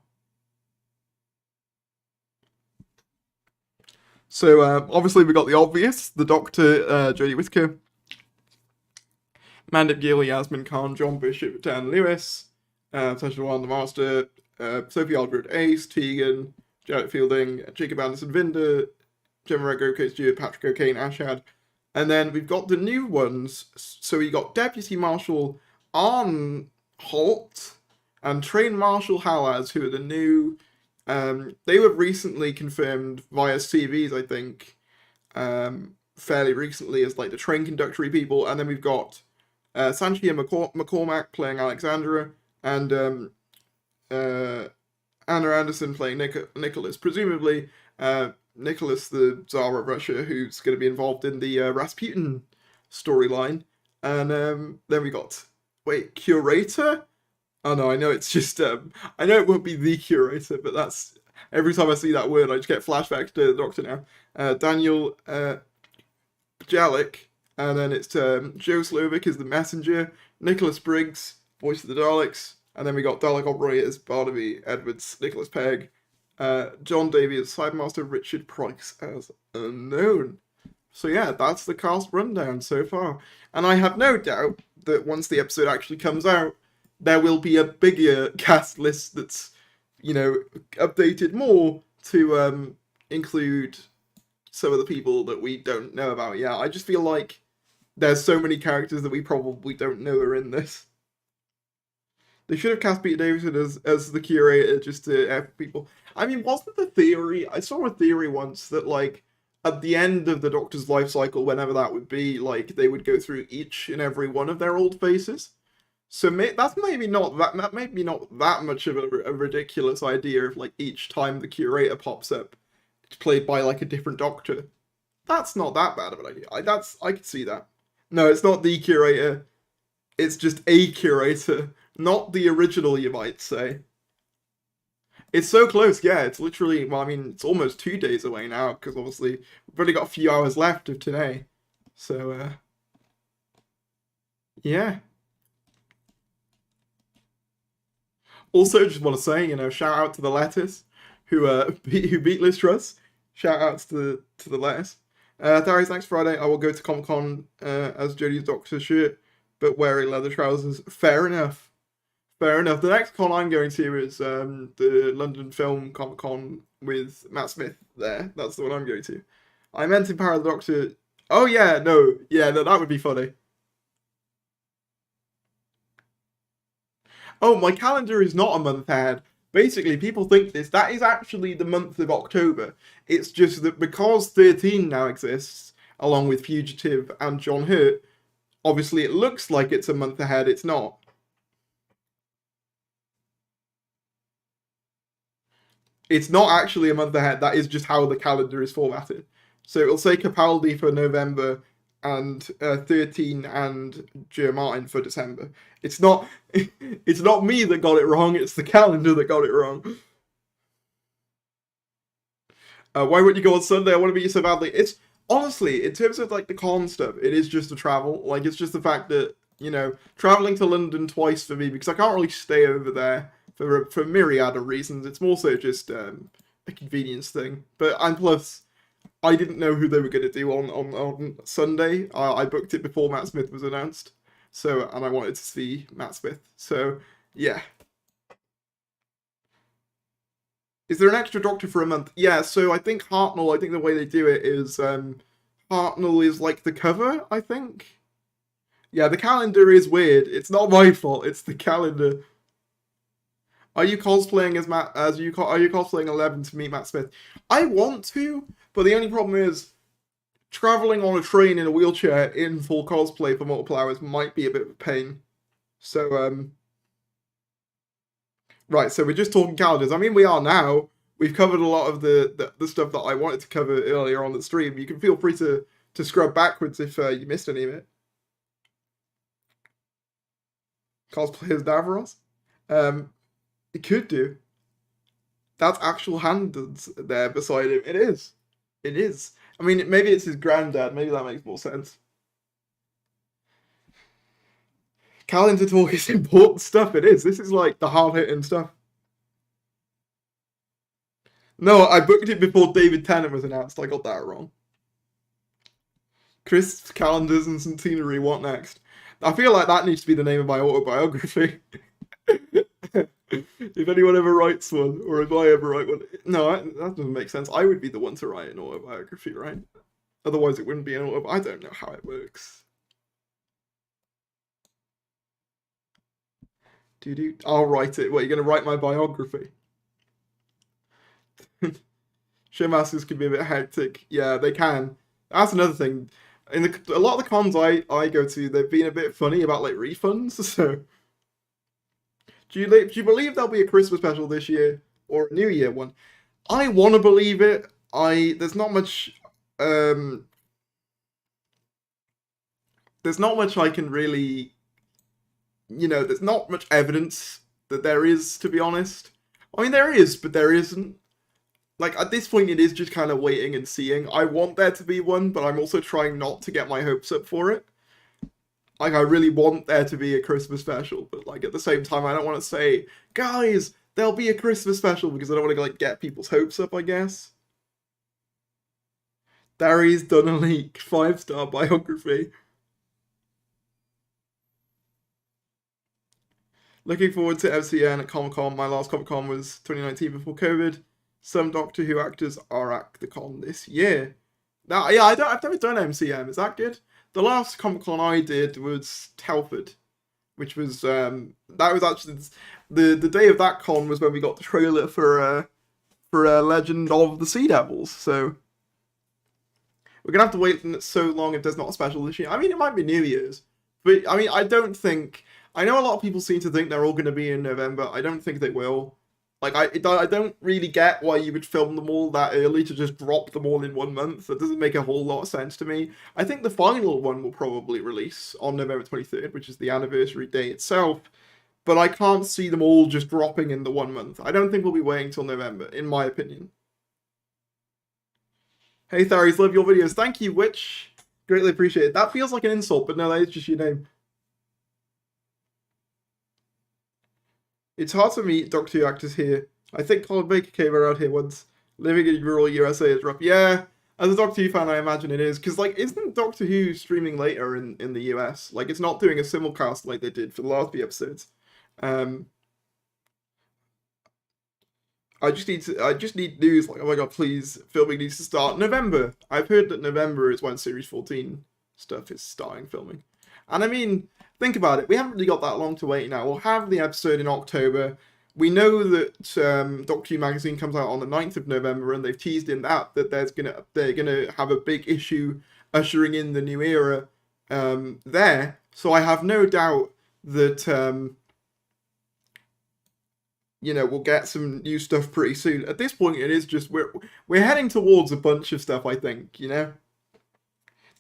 [SPEAKER 1] So obviously we got the obvious: the Doctor, Jodie Whittaker, Mandip Gill, Yasmin Khan, John Bishop, Dan Lewis, Sasha Wan, the Master, Sophie Aldred, Ace, Tegan, Janet Fielding, Jacob Anderson, Vinder, Gemma Rego, Kate Stewart, Patrick O'Kane, Ashad. And then we've got the new ones. So we got Deputy Marshal Arn Holt and Train Marshal Halaz, who are the new. They were recently confirmed via CVs, I think, fairly recently as like the train conductory people. And then we've got Sanchia McCormack playing Alexandra, and Anna Anderson playing Nicholas. Presumably, Nicholas, the Tsar of Russia, who's going to be involved in the Rasputin storyline. And then we got Wait, curator? Oh no, I know it's just I know it won't be the curator, but that's every time I see that word, I just get flashbacks to the Doctor now. Daniel Jalik, and then it's Joe Slovic is the messenger, Nicholas Briggs, voice of the Daleks, and then we got Dalek operators Barnaby Edwards, Nicholas Pegg, John Davey as Sidemaster, Richard Price as Unknown. So yeah, that's the cast rundown so far, and I have no doubt that once the episode actually comes out, there will be a bigger cast list that's, you know, updated more to include some of the people that we don't know about. Yeah, I just feel like there's so many characters that we probably don't know are in this. They should have cast Peter Davison as the curator just to F people. I mean, wasn't the theory... I saw a theory once that, like, at the end of the Doctor's life cycle, whenever that would be, like, they would go through each and every one of their old faces. So that's maybe not that much of a ridiculous idea if, like, each time the curator pops up, it's played by, like, a different Doctor. That's not that bad of an idea. I could see that. No, it's not the curator. It's just a curator. Not the original, you might say. It's so close, yeah. It's literally, well, I mean, it's almost 2 days away now, because obviously we've only got a few hours left of today. So, yeah. Also, just want to say, you know, shout out to the Lettuce, who beat Liz Truss. Shout outs to the Lettuce. Darius, next Friday I will go to Comic Con as Jodie's Doctor shirt, but wearing leather trousers. Fair enough. Fair enough. The next con I'm going to is the London Film Comic Con with Matt Smith there. That's the one I'm going to. I meant to Power the Doctor. Oh yeah, no, that would be funny. Oh, my calendar is not a month ahead. Basically, people think this. That is actually the month of October. It's just that because 13 now exists, along with Fugitive and John Hurt, obviously it looks like it's a month ahead. It's not. It's not actually a month ahead. That is just how the calendar is formatted. So it'll say Capaldi for November and 13 and Joe Martin for December. It's not it's not me that got it wrong, it's the calendar that got it wrong. Why wouldn't you go on Sunday? I want to meet you so badly. It's honestly, in terms of like the con stuff, it is just the travel. Like it's just the fact that, you know, traveling to London twice for me, because I can't really stay over there for a myriad of reasons. It's more so just a convenience thing. And plus, I didn't know who they were going to do on Sunday. I booked it before Matt Smith was announced. So, and I wanted to see Matt Smith. So, yeah. Is there an extra Doctor for a month? Yeah, so I think Hartnell, I think the way they do it is, Hartnell is like the cover, I think. Yeah, the calendar is weird. It's not my fault, it's the calendar. Are you cosplaying as Matt? Are you cosplaying 11 to meet Matt Smith? I want to, but the only problem is traveling on a train in a wheelchair in full cosplay for multiple hours might be a bit of a pain. So right. So we're just talking calendars. I mean, we are now. We've covered a lot of the stuff that I wanted to cover earlier on the stream. You can feel free to scrub backwards if you missed any of it. Cosplay as Davros. It could do. That's actual hands there beside him. It is. It is. I mean, maybe it's his granddad. Maybe that makes more sense. Calendar talk is important stuff. It is. This is like the hard-hitting stuff. No, I booked it before David Tennant was announced. I got that wrong. Chris Calendars and Centenary, what next? I feel like that needs to be the name of my autobiography. If anyone ever writes one, or if I ever write one. No, that doesn't make sense. I would be the one to write an autobiography, right? Otherwise it wouldn't be an autobiography. I don't know how it works. I'll write it. What, you're going to write my biography? Showmasters can be a bit hectic. Yeah, they can. That's another thing. A lot of the cons I go to, they've been a bit funny about like refunds. So, do you believe there'll be a Christmas special this year or a New Year one? I want to believe it. There's not much I can really you know, there's not much evidence that there is, to be honest. I mean, there is, but there isn't. Like, at this point, it is just kind of waiting and seeing. I want there to be one, but I'm also trying not to get my hopes up for it. Like, I really want there to be a Christmas special, but, like, at the same time, I don't want to say, guys, there'll be a Christmas special, because I don't want to, like, get people's hopes up, I guess. Darius done a leak, 5-star biography. Looking forward to FCN at Comic-Con. My last Comic-Con was 2019 before COVID. Some Doctor Who actors are at the con this year. Now, yeah, I've never done MCM. Is that good? The last Comic-Con I did was Telford, which was that was actually the day of that con was when we got the trailer for Legend of the Sea Devils. So we're gonna have to wait so long if there's not a special this year. I mean, it might be New Year's, but I mean, I don't think. I know a lot of people seem to think they're all going to be in November. I don't think they will. Like, I don't really get why you would film them all that early to just drop them all in 1 month. That doesn't make a whole lot of sense to me. I think the final one will probably release on November 23rd, which is the anniversary day itself. But I can't see them all just dropping in the 1 month. I don't think we'll be waiting till November, in my opinion. Hey, Tharies, love your videos. Thank you, Witch. Greatly appreciate it. That feels like an insult, but no, that is just your name. It's hard to meet Doctor Who actors here. I think Colin Baker came around here once. Living in rural USA is rough. Yeah, as a Doctor Who fan, I imagine it is. Because, like, isn't Doctor Who streaming later in the US? Like, it's not doing a simulcast like they did for the last few episodes. I just need news. Like, oh my god, please, filming needs to start November. I've heard that November is when Series 14 stuff is starting filming. And I mean, think about it. We haven't really got that long to wait now. We'll have the episode in October. We know that Doctor Who magazine comes out on the 9th of November, and they've teased in that they're gonna have a big issue ushering in the new era there. So I have no doubt that you know, we'll get some new stuff pretty soon. At this point, it is just we're heading towards a bunch of stuff. I think, you know.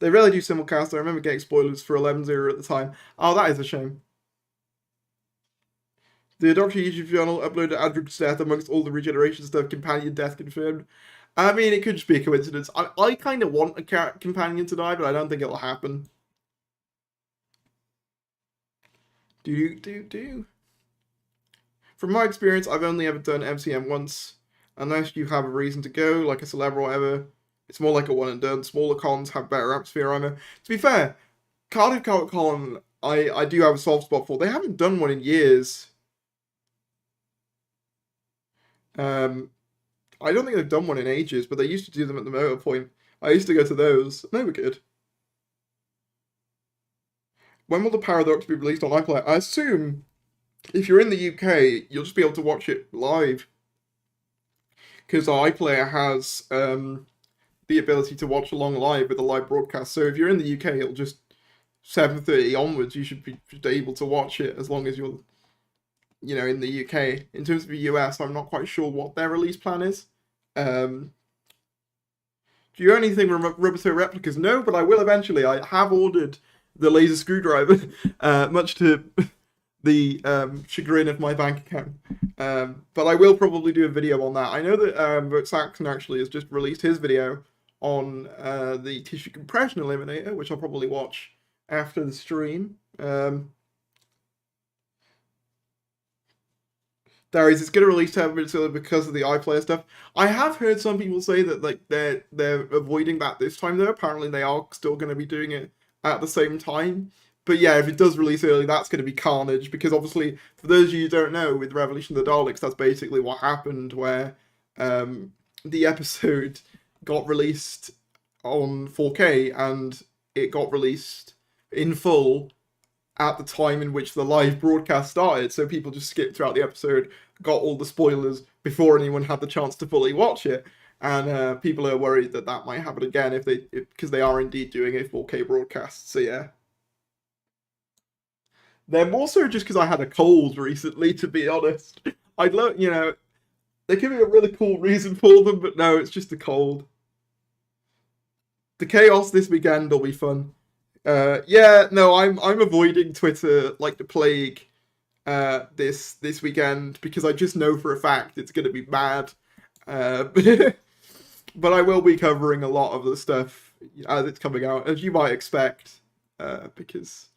[SPEAKER 1] They really do simulcast. I remember getting spoilers for 11-0 at the time. Oh, that is a shame. The Doctor YouTube channel uploaded Adric's death amongst all the regeneration stuff. Companion death confirmed. I mean, it could just be a coincidence. I kind of want a companion to die, but I don't think it'll happen. From my experience, I've only ever done MCM once. Unless you have a reason to go, like a celeb or whatever. It's more like a one and done. Smaller cons have better atmosphere armor. To be fair, Cardiff Comic Con, I do have a soft spot for. They haven't done one in years. I don't think they've done one in ages, but they used to do them at the Motor Point. I used to go to those. They were good. When will the Paradox be released on iPlayer? I assume if you're in the UK, you'll just be able to watch it live. Because iPlayer has the ability to watch along live with a live broadcast. So if you're in the UK, it'll just 7:30 onwards. You should be able to watch it as long as you're, you know, in the UK. In terms of the US, I'm not quite sure what their release plan is. Do you own anything from Rubbertoe replicas? No, but I will eventually. I have ordered the laser screwdriver, much to the chagrin of my bank account. But I will probably do a video on that. I know that Saxon actually has just released his video on the tissue compression eliminator, which I'll probably watch after the stream. Darius, it's going to release 10 minutes early because of the iPlayer stuff. I have heard some people say that like they're avoiding that this time, though. Apparently they are still going to be doing it at the same time. But yeah, if it does release early, that's going to be carnage, because obviously, for those of you who don't know, with Revolution of the Daleks, that's basically what happened, where the episode got released on 4K, and it got released in full at the time in which the live broadcast started, so people just skipped throughout the episode, got all the spoilers before anyone had the chance to fully watch it, and people are worried that that might happen again because they are indeed doing a 4K broadcast, so yeah. They're more so just because I had a cold recently, to be honest. I'd love, you know, there could be a really cool reason for them, but no, it's just a cold. The chaos this weekend will be fun. Yeah, no, I'm avoiding Twitter like the plague this weekend because I just know for a fact it's gonna be bad. But I will be covering a lot of the stuff as it's coming out, as you might expect, because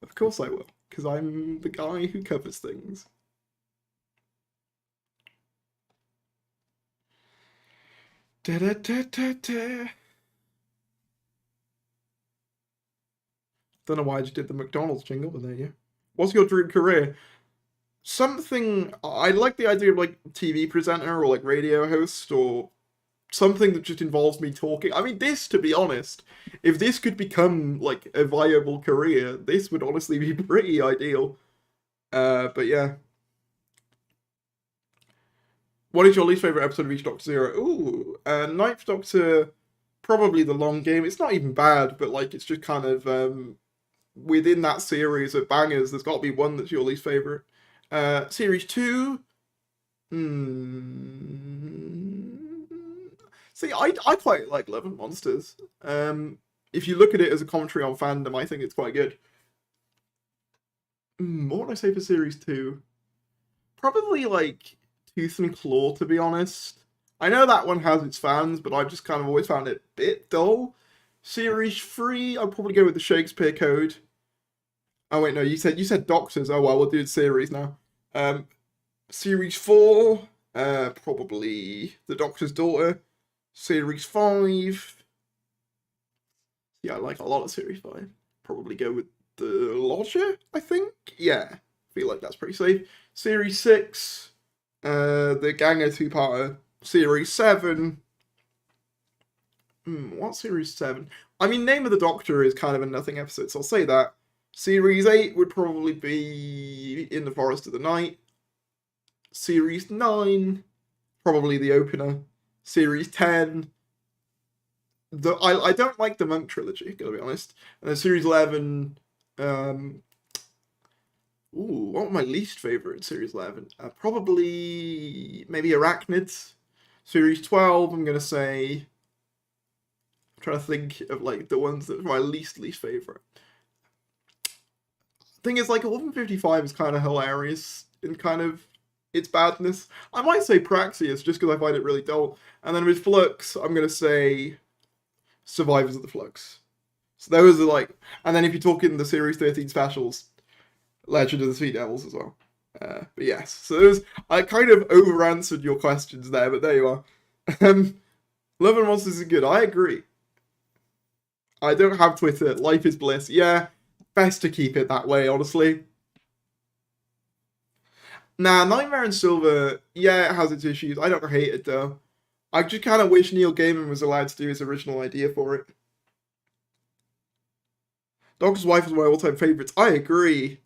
[SPEAKER 1] of course I will, because I'm the guy who covers things. Da, da, da, da, da. Don't know why I just did the McDonald's jingle, but there you go. What's your dream career? Something I like the idea of like TV presenter or like radio host or something that just involves me talking. I mean, this, to be honest, if this could become like a viable career, this would honestly be pretty ideal. But yeah. What is your least favorite episode of each Doctor Zero? Ooh, Ninth Doctor, probably the long game. It's not even bad, but like it's just kind of within that series of bangers. There's got to be one that's your least favorite. Series two. See, I quite like Love and Monsters. If you look at it as a commentary on fandom, I think it's quite good. What would I say for series two? Probably like Tooth and Claw, to be honest. I know that one has its fans, but I've just kind of always found it a bit dull. Series three, I'd probably go with the Shakespeare Code. Oh wait, no, you said Doctors. Oh well, we'll do the series now. Series four, probably The Doctor's Daughter. Series five. Yeah, I like a lot of Series five. Probably go with The Lodger, I think. Yeah, I feel like that's pretty safe. Series six, the Ganger two-parter. Series seven. What Series seven? I mean, Name of the Doctor is kind of a nothing episode, so I'll say that. Series 8 would probably be In the Forest of the Night. Series 9, probably the opener. Series 10, I don't like the Monk trilogy, gotta be honest. And then Series 11, what was my least favorite in Series 11? Probably maybe Arachnids. Series 12, I'm gonna say. I'm trying to think of like the ones that are my least favorite. Thing is, like 1155 is kind of hilarious in kind of its badness. I might say Praxius just because I find it really dull. And then with Flux, I'm gonna say Survivors of the Flux. So those are like, and then if you're talking the Series 13 specials, Legend of the Sweet Devils as well. But yes, so those, I kind of over answered your questions there, but there you are. Love and Monsters is good. I agree. I don't have Twitter. Life is bliss. Yeah, best to keep it that way, honestly. Nah, Nightmare in Silver, yeah, it has its issues. I don't hate it though. I just kind of wish Neil Gaiman was allowed to do his original idea for it. Doctor's Wife is one of my all-time favorites. I agree.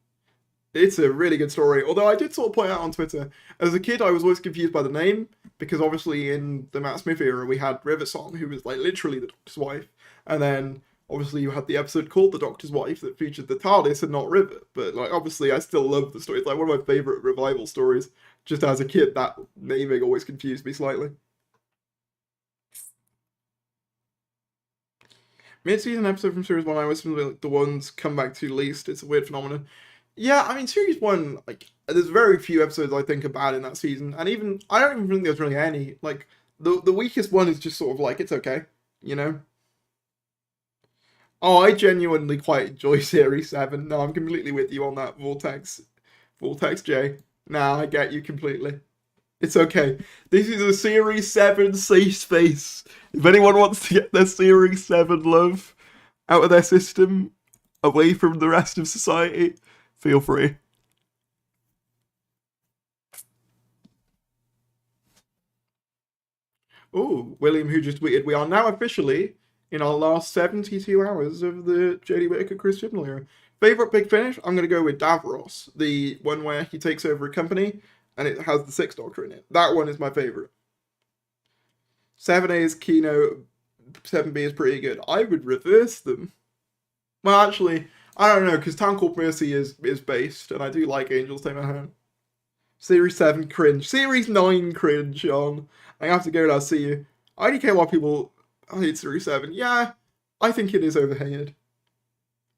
[SPEAKER 1] It's a really good story. Although I did sort of point out on Twitter, as a kid, I was always confused by the name because obviously in the Matt Smith era, we had River Song, who was like literally the Doctor's wife, and then obviously you had the episode called The Doctor's Wife that featured the TARDIS and not River. But like obviously, I still love the story. It's like one of my favorite revival stories. Just as a kid, that naming always confused me slightly. Mid-season episode from series one, I was like the ones come back to least. It's a weird phenomenon. Yeah, I mean, series one, like, there's very few episodes I think are bad in that season, and even I don't even think there's really any. Like, the weakest one is just sort of like it's okay, you know. Oh, I genuinely quite enjoy series seven. No, I'm completely with you on that, Vortex J. Nah, I get you completely. It's okay. This is a Series 7 safe space. If anyone wants to get their Series 7 love out of their system, away from the rest of society, feel free. Oh, William, who just tweeted, we are now officially in our last 72 hours of the Jodie Whittaker Chris Chibnall era. Favorite Big Finish? I'm going to go with Davros, the one where he takes over a company and it has the Sixth Doctor in it. That one is my favorite. 7A is Kino, 7B is pretty good. I would reverse them. Well, actually, I don't know, because Town Called Mercy is based, and I do like Angels Take My Home. Series 7 cringe. Series 9 cringe, Sean. I have to go now, see you. I only care why people hate Series 7. Yeah, I think it is overhated.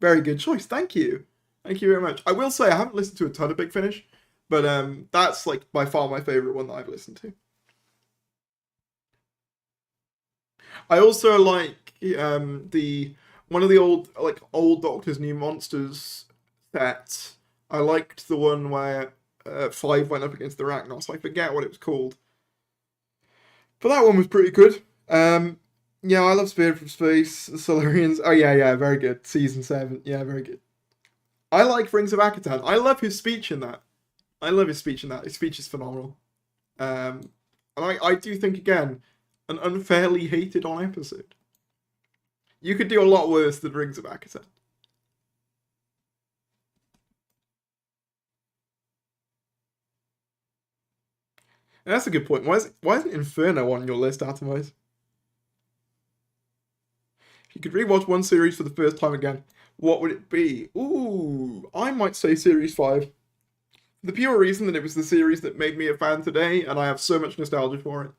[SPEAKER 1] Very good choice. Thank you. Thank you very much. I will say I haven't listened to a ton of Big Finish, but that's like by far my favorite one that I've listened to. I also like the one of the old Doctors New Monsters sets. I liked the one where Five went up against the Arachnos. I forget what it was called, but that one was pretty good. Yeah, I love Spirit from Space, the Solarians. Oh yeah, very good. Season 7, yeah, very good. I like Rings of Akatan. I love his speech in that. I love his speech in that. His speech is phenomenal. Um, and I do think again, an unfairly hated on episode. You could do a lot worse than Rings of Akatan. And that's a good point. Why isn't Inferno on your list, Atomize? If you could rewatch one series for the first time again, what would it be? Ooh, I might say Series 5. The pure reason that it was the series that made me a fan today, and I have so much nostalgia for it.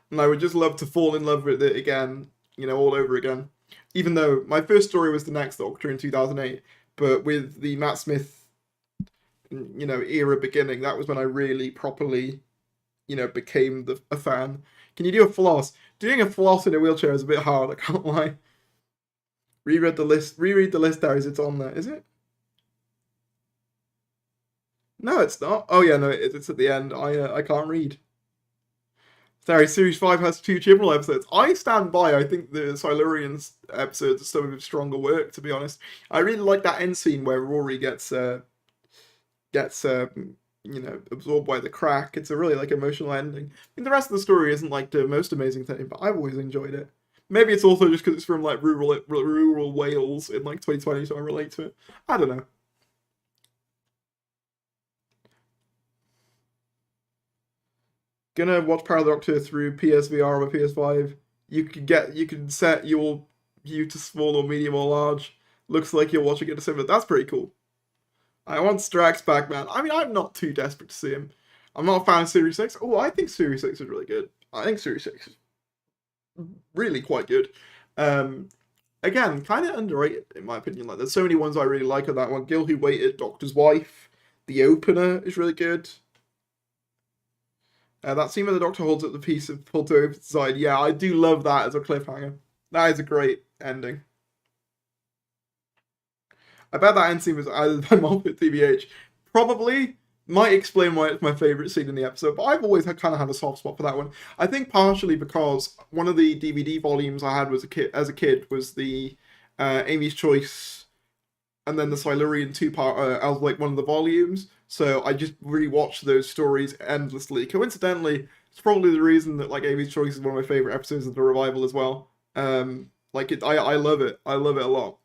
[SPEAKER 1] And I would just love to fall in love with it again, all over again. Even though my first story was The Next Doctor in 2008, but with the Matt Smith, era beginning, that was when I really properly, became a fan. Can you do a floss? Doing a floss in a wheelchair is a bit hard, I can't lie. Reread the list, Darius, it's on there, is it? No, it's not. Oh yeah, no, it's at the end. I can't read. Sorry, Series 5 has 2 Chibnall episodes. I stand by. I think the Silurians episodes are some of his stronger work, to be honest. I really like that end scene where Rory gets absorbed by the crack. It's a really like emotional ending. I mean, the rest of the story isn't like the most amazing thing, but I've always enjoyed it. Maybe it's also just because it's from like rural Wales in like 2020, so I relate to it. I don't know. Gonna watch Paradoctor through PSVR or PS5. You can set your view to small or medium or large. Looks like you're watching it a cinema. That's pretty cool. I want Strax back, man. I mean, I'm not too desperate to see him. I'm not a fan of Series 6. Oh, I think Series 6 is really good. I think Series 6 is really quite good. Um, Again, kind of underrated in my opinion. Like, there's so many ones I really like on that one. Gil Who Waited, Doctor's Wife, The Opener is really good. That scene where the Doctor holds up the piece of pulled to over the side. Yeah, I do love that as a cliffhanger. That is a great ending. I bet that end scene was either by Moffat TBH. Probably might explain why it's my favorite scene in the episode, but I've always kind of had a soft spot for that one. I think partially because one of the DVD volumes I had as a kid was the Amy's Choice, and then the Silurian two-part as like one of the volumes. So I just rewatched those stories endlessly. Coincidentally, it's probably the reason that like Amy's Choice is one of my favorite episodes of the revival as well. I love it. I love it a lot.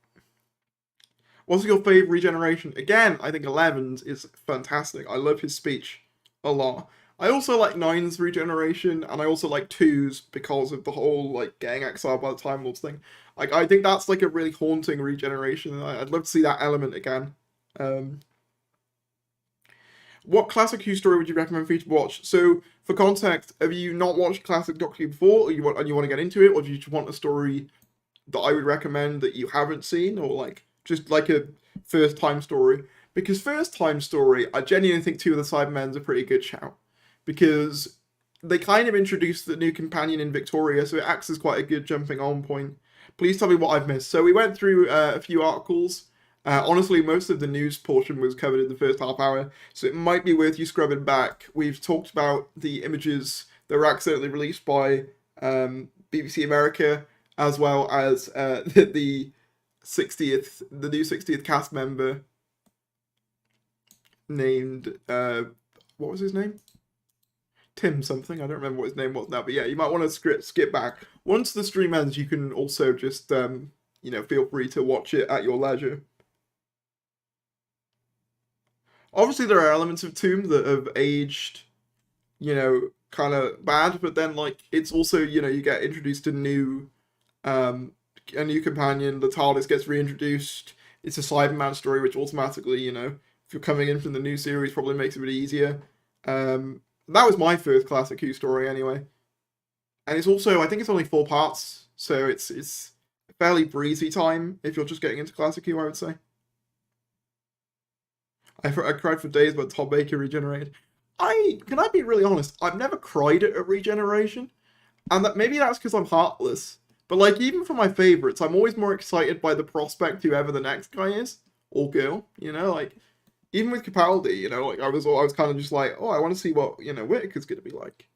[SPEAKER 1] What's your favorite regeneration? Again, I think 11's is fantastic. I love his speech a lot. I also like Nine's regeneration, and I also like Two's because of the whole like getting exiled by the Time Lords thing. Like I think that's like a really haunting regeneration, and I'd love to see that element again. Um, what classic Who story would you recommend for you to watch? So, for context, have you not watched classic Doctor Who before, or you want to get into it, or do you just want a story that I would recommend that you haven't seen, or like just like a first time story? Because first time story, I genuinely think Two of the Cybermen's a pretty good shout, because they kind of introduced the new companion in Victoria, so it acts as quite a good jumping on point. Please tell me what I've missed. So we went through a few articles. Honestly, most of the news portion was covered in the first half hour, so it might be worth you scrubbing back. We've talked about the images that were accidentally released by BBC America, as well as the new 60th cast member named what was his name? Tim something. I don't remember what his name was now, but yeah, you might want to skip back. Once the stream ends, you can also just feel free to watch it at your leisure. Obviously, there are elements of Tomb that have aged, kind of bad, but then like it's also you get introduced to a new companion. The TARDIS gets reintroduced. It's a Cyberman story, which automatically, if you're coming in from the new series, probably makes it a bit easier. That was my first classic Who story anyway, and it's also I think it's only 4 parts, so it's a fairly breezy time if you're just getting into classic Who, I would say. I cried for days about Tom Baker regenerated. Can I be really honest? I've never cried at a regeneration, and that maybe that's because I'm heartless. But like even for my favorites, I'm always more excited by the prospect whoever the next guy is or girl. Like even with Capaldi, like I was kind of just like, oh, I want to see what Whittaker's gonna be like.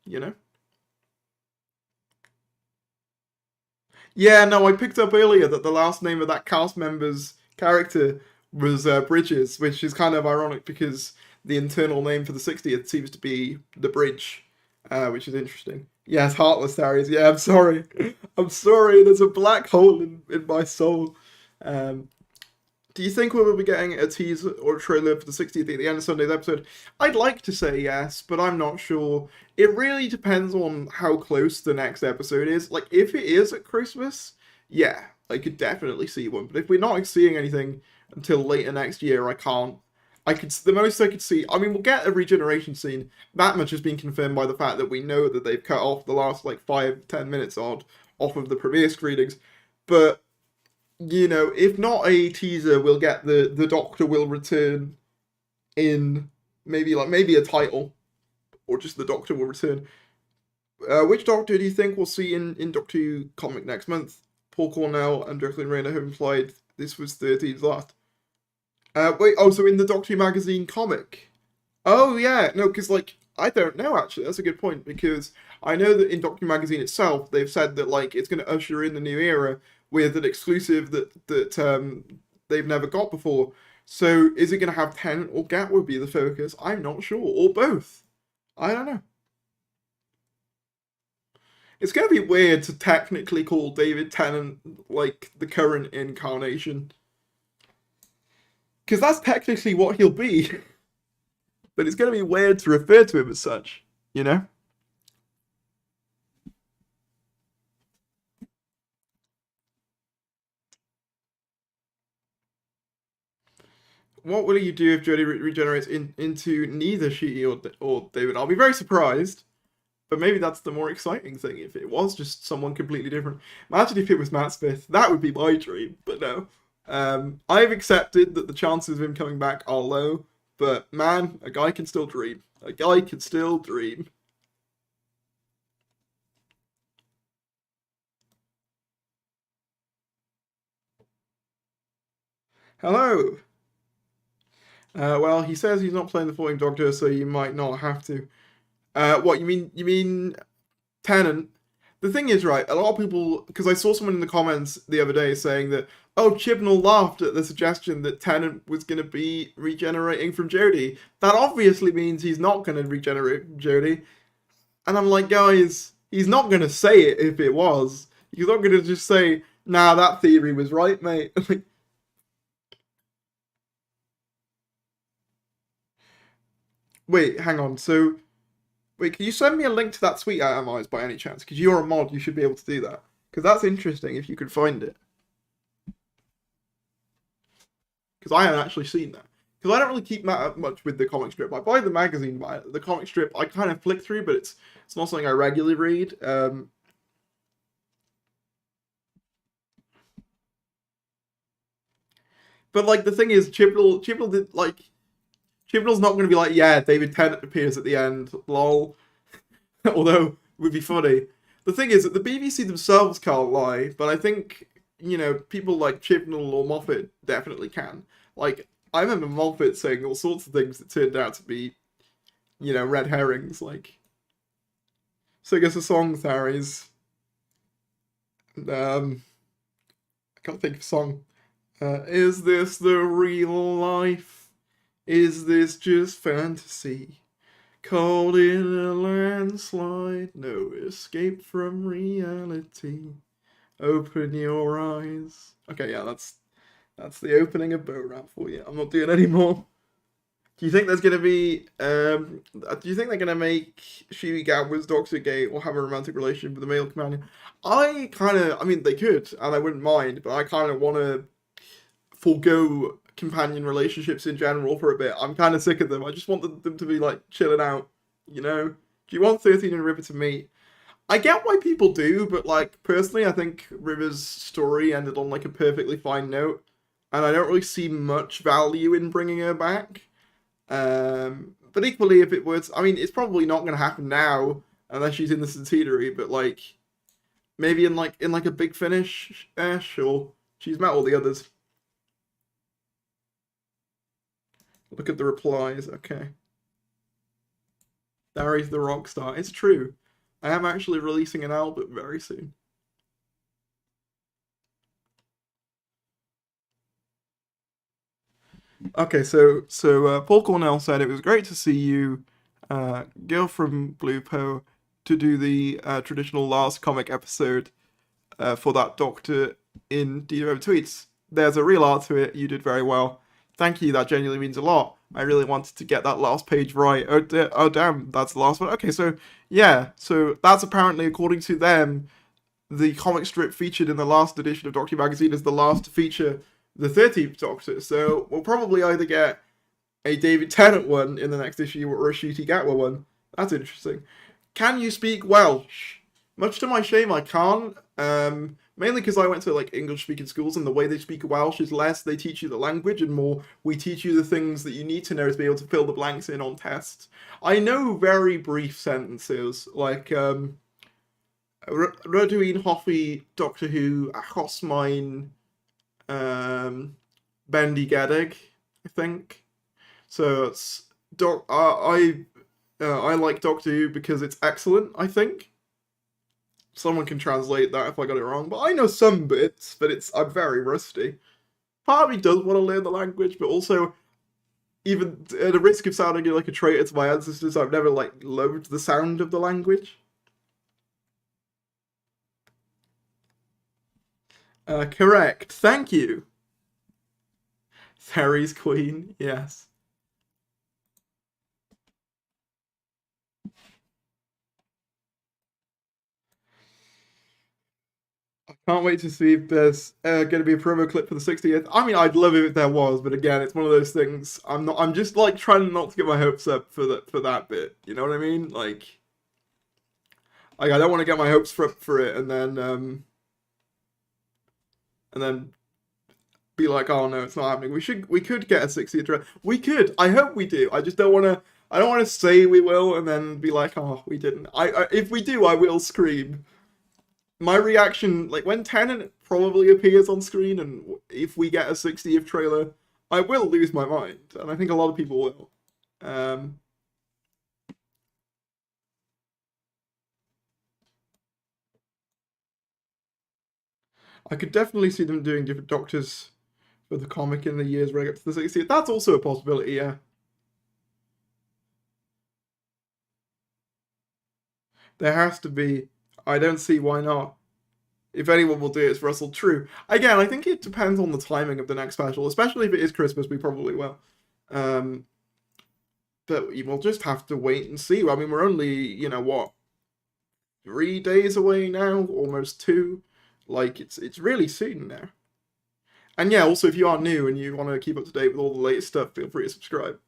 [SPEAKER 1] Yeah, no, I picked up earlier that the last name of that cast member's character was Bridges, which is kind of ironic because the internal name for the 60th seems to be the Bridge, which is interesting. Yes, Heartless Harriers. Yeah, I'm sorry. I'm sorry. There's a black hole in my soul. Um, do you think we will be getting a teaser or a trailer for the 60th at the end of Sunday's episode? I'd like to say yes, but I'm not sure. It really depends on how close the next episode is. Like, if it is at Christmas, yeah, I could definitely see one. But if we're not seeing anything until later next year, I can't. The most I could see. I mean, we'll get a regeneration scene. That much has been confirmed by the fact that we know that they've cut off the last like 5-10 minutes off of the premiere screenings. But if not a teaser, we'll get the Doctor will return in maybe a title, or just the Doctor will return. Which Doctor do you think we'll see in Doctor Who comic next month? Paul Cornell and Jacqueline Rayner have implied this was 13's last. So in the Doctor Who magazine comic. Oh yeah, no, because like I don't know actually. That's a good point because I know that in Doctor Who magazine itself they've said that like it's going to usher in the new era with an exclusive that they've never got before. So is it going to have Tennant or Gatwood be the focus? I'm not sure, or both. I don't know. It's going to be weird to technically call David Tennant like the current incarnation, because that's technically what he'll be. But it's going to be weird to refer to him as such, you know? What will you do if Jodie regenerates into neither she or David? I'll be very surprised, but maybe that's the more exciting thing if it was just someone completely different. Imagine if it was Matt Smith. That would be my dream, but no. I've accepted that the chances of him coming back are low, but man, a guy can still dream. A guy can still dream. Hello. Well, he says he's not playing the 14th Doctor, so you might not have to. What you mean? You mean Tennant? The thing is, right, a lot of people, because I saw someone in the comments the other day saying that, oh, Chibnall laughed at the suggestion that Tennant was going to be regenerating from Jodie. That obviously means he's not going to regenerate from Jodie. And I'm like, guys, he's not going to say it if it was. He's not going to just say, nah, that theory was right, mate. Wait, hang on. So, wait, can you send me a link to that tweet, Atomize, by any chance? Because you're a mod, you should be able to do that. Because that's interesting if you could find it. Because I haven't actually seen that. Because I don't really keep that much with the comic strip. I buy the magazine, but the comic strip I kind of flick through, but it's not something I regularly read. But like the thing is, Chibnall did like Chibnall's not going to be like, yeah, David Tennant appears at the end, lol. Although it would be funny. The thing is that the BBC themselves can't lie, but I think people like Chibnall or Moffat definitely can. Like I remember Moffat saying all sorts of things that turned out to be red herrings. Like sing us a song, Tharies. I can't think of a song. Is this the real life? Is this just fantasy? Caught in a landslide, no escape from reality. Open your eyes. Okay, yeah, that's the opening of Bow Rap for you. I'm not doing any more. Do you think there's gonna be? Do you think they're gonna make Shivi Gabwa's Doctor gay or have a romantic relationship with a male companion? I mean, they could, and I wouldn't mind, but I kind of want to forego companion relationships in general for a bit. I'm kind of sick of them. I just want them to be like chilling out. Do you want 13 and River to meet? I get why people do, but like personally, I think River's story ended on like a perfectly fine note, and I don't really see much value in bringing her back. But equally, if it was, I mean, it's probably not going to happen now unless she's in the centenary. But like, maybe in like a Big Finish, or she's met all the others. Look at the replies. Okay, Barry's the rock star. It's true. I am actually releasing an album very soon. Okay, so Paul Cornell said it was great to see you, Gil from Blue Po, to do the traditional last comic episode for that Doctor in DRM tweets. There's a real art to it. You did very well. Thank you. That genuinely means a lot. I really wanted to get that last page right. Oh damn, that's the last one. Okay, so yeah, so that's apparently, according to them, the comic strip featured in the last edition of Doctor Who magazine is the last to feature the 13th Doctor. So we'll probably either get a David Tennant one in the next issue or a Ncuti Gatwa one. That's interesting. Can you speak Welsh? Much to my shame, I can't. Mainly because I went to like English-speaking schools, and the way they speak Welsh is less they teach you the language, and more we teach you the things that you need to know to be able to fill the blanks in on tests. I know very brief sentences, like Rydw i'n hoffi Doctor Who achos mae'n bendigedig, I think. So it's I like Doctor Who because it's excellent, I think. Someone can translate that if I got it wrong, but I know some bits, but I'm very rusty. Part of me does want to learn the language, but also, even at the risk of sounding like a traitor to my ancestors, I've never like loathed the sound of the language. Correct. Thank you. Fairy's Queen. Yes. Can't wait to see if there's going to be a promo clip for the 60th. I mean, I'd love it if there was, but again, it's one of those things. I'm not. I'm just like trying not to get my hopes up for that bit. You know what I mean? Like I don't want to get my hopes up for it, and then be like, oh no, it's not happening. We could get a 60th. We could. I hope we do. I just don't want to. I don't want to say we will and then be like, oh, we didn't. If we do, I will scream. My reaction, like when Tennant probably appears on screen, and if we get a 60th trailer, I will lose my mind, and I think a lot of people will. I could definitely see them doing different Doctors for the comic in the years right up to the 60th. That's also a possibility, yeah. There has to be. I don't see why not. If anyone will do it, it's Russell. True. Again, I think it depends on the timing of the next special, especially if it is Christmas. We probably will. Um, but we'll just have to wait and see. I mean, we're only, what, 3 days away now, almost two. Like it's really soon now. And yeah, also if you are new and you want to keep up to date with all the latest stuff, feel free to subscribe.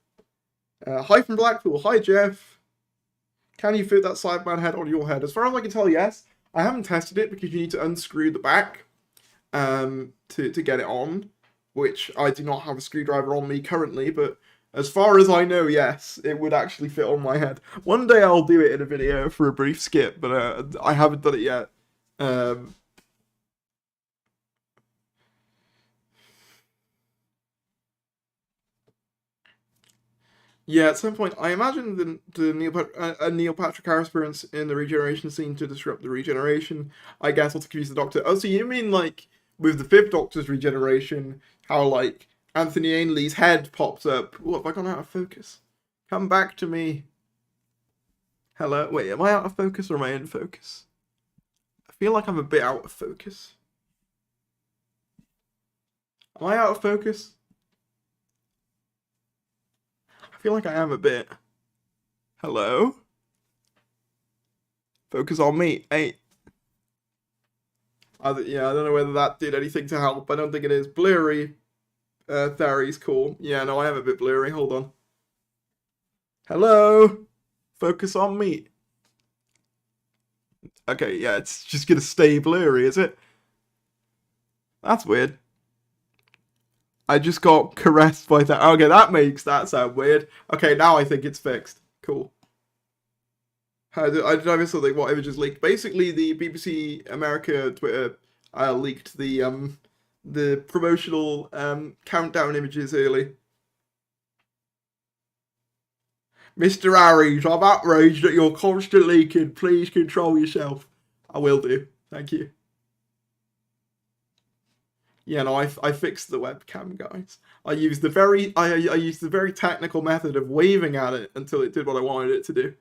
[SPEAKER 1] Hi from Blackpool. Hi Jeff. Can you fit that Cyberman head on your head? As far as I can tell, yes. I haven't tested it because you need to unscrew the back to get it on, which I do not have a screwdriver on me currently, but as far as I know, yes, it would actually fit on my head. One day I'll do it in a video for a brief skip, but I haven't done it yet. Yeah, at some point, I imagine the Neil Patrick Harris appearance in the regeneration scene to disrupt the regeneration. I guess will to confuse the Doctor. Oh, so you mean like with the Fifth Doctor's regeneration, how like Anthony Ainley's head pops up? What have I gone out of focus? Come back to me. Hello. Wait, am I out of focus or am I in focus? I feel like I'm a bit out of focus. Am I out of focus? I feel like I am a bit. Hello? Focus on me. Hey. Yeah, I don't know whether that did anything to help. I don't think it is. Blurry. Theory's cool. Yeah, no, I am a bit blurry. Hold on. Hello? Focus on me. Okay, yeah, it's just gonna stay blurry, is it? That's weird. I just got caressed by that. Okay, that makes that sound weird. Okay, now I think it's fixed. Cool. I miss something. What images leaked? Basically, the BBC America Twitter leaked the promotional countdown images early. Mr. Harries, I'm outraged at your constant leaking. Please control yourself. I will do. Thank you. Yeah, no, I fixed the webcam, guys. I used the very technical method of waving at it until it did what I wanted it to do.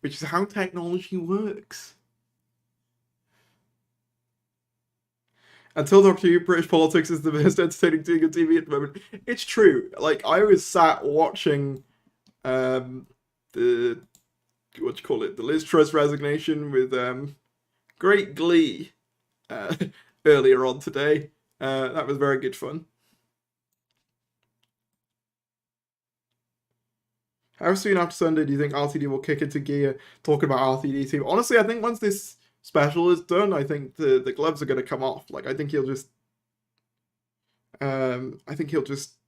[SPEAKER 1] Which is how technology works. Until Doctor Who, British politics is the most entertaining thing on TV at the moment. It's true. Like, I was sat watching the the Liz Truss resignation with great glee earlier on today. That was very good fun. How soon after Sunday do you think RTD will kick into gear talking about RTD too? Honestly, I think once this special is done, I think the gloves are going to come off. Like, I think he'll just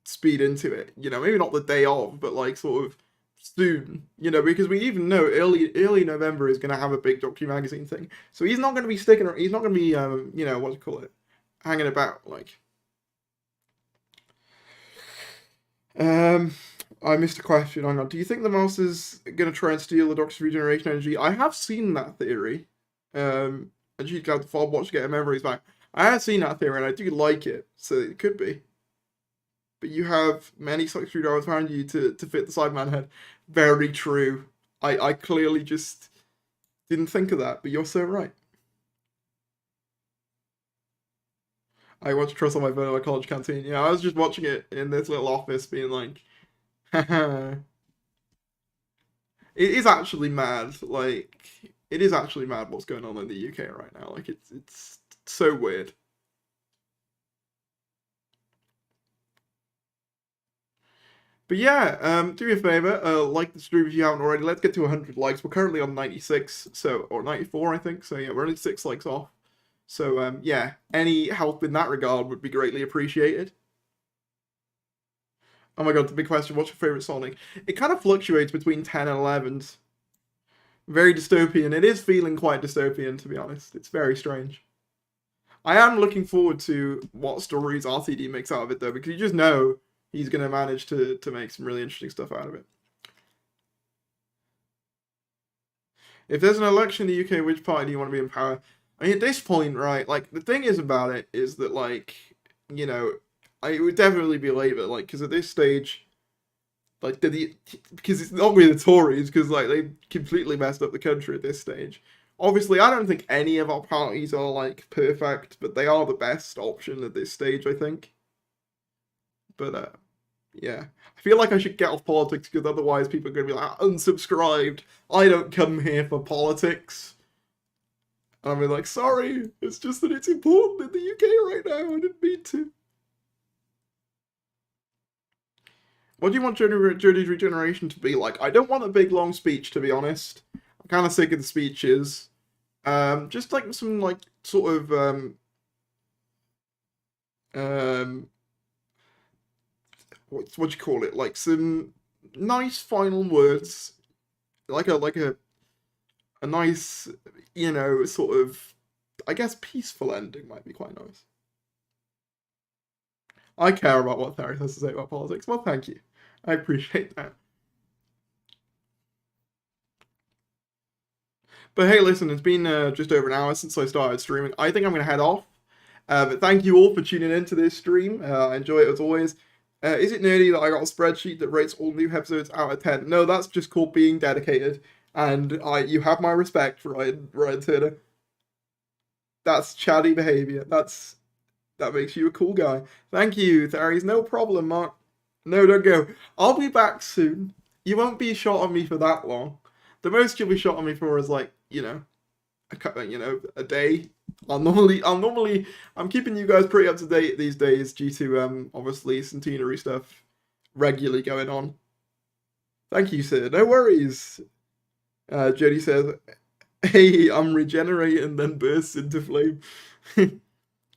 [SPEAKER 1] speed into it. You know, maybe not the day of, but like sort of soon. You know, because we even know early November is going to have a big Doctor Who magazine thing. So he's not going to be sticking. He's not going to be you know, what do you call it, hanging about like. I missed a question. Hang on. Do you think the Master's going to try and steal the Doctor's regeneration energy? I have seen that theory. And she's got the Fob Watch to get her memories back. I have seen that theory and I do like it, so it could be. But you have many such screwdrivers around you to fit the Cyberman head. Very true. I clearly just didn't think of that, but you're so right. I watched Trust on my phone in my college canteen. Yeah, I was just watching it in this little office being like, it is actually mad. Like, it is actually mad what's going on in the UK right now. Like, it's so weird. But yeah, do me a favor, like the stream if you haven't already. Let's get to 100 likes. We're currently on 96, or 94, I think. So yeah, we're only 6 likes off. So yeah, any help in that regard would be greatly appreciated. Oh my god, the big question, what's your favourite Sonic? It kind of fluctuates between 10 and 11s. Very dystopian. It is feeling quite dystopian, to be honest. It's very strange. I am looking forward to what stories RTD makes out of it, though, because you just know he's going to manage to make some really interesting stuff out of it. If there's an election in the UK, which party do you want to be in power? I mean, at this point, right, like, the thing is about it is that, like, you know, it would definitely be Labour, like, because at this stage, like, because it's not really the Tories, because, like, they completely messed up the country at this stage. Obviously, I don't think any of our parties are, like, perfect, but they are the best option at this stage, I think. But, yeah. I feel like I should get off politics, because otherwise people are going to be like, unsubscribed. I don't come here for politics. And I'll be like, sorry, it's just that it's important in the UK right now. I didn't mean to. What do you want Jodie's regeneration to be like? I don't want a big long speech, to be honest. I'm kind of sick of the speeches. Just like some like sort of what do you call it? Like some nice final words, like a nice, you know, sort of, I guess, peaceful ending might be quite nice. I care about what Therese has to say about politics. Well, thank you. I appreciate that. But hey, listen, it's been just over an hour since I started streaming. I think I'm going to head off. But thank you all for tuning in to this stream. I enjoy it as always. Is it nerdy that I got a spreadsheet that rates all new episodes out of 10? No, that's just called being dedicated. And you have my respect, Ryan Turner. That's chatty behavior. That makes you a cool guy. Thank you, Therese. No problem, Mark. No, don't go. I'll be back soon. You won't be shot on me for that long. The most you'll be shot on me for is like, you know, a day. I'm keeping you guys pretty up to date these days due to obviously centenary stuff regularly going on. Thank you, sir. No worries. Jodie says, "Hey, I'm regenerating," then bursts into flame.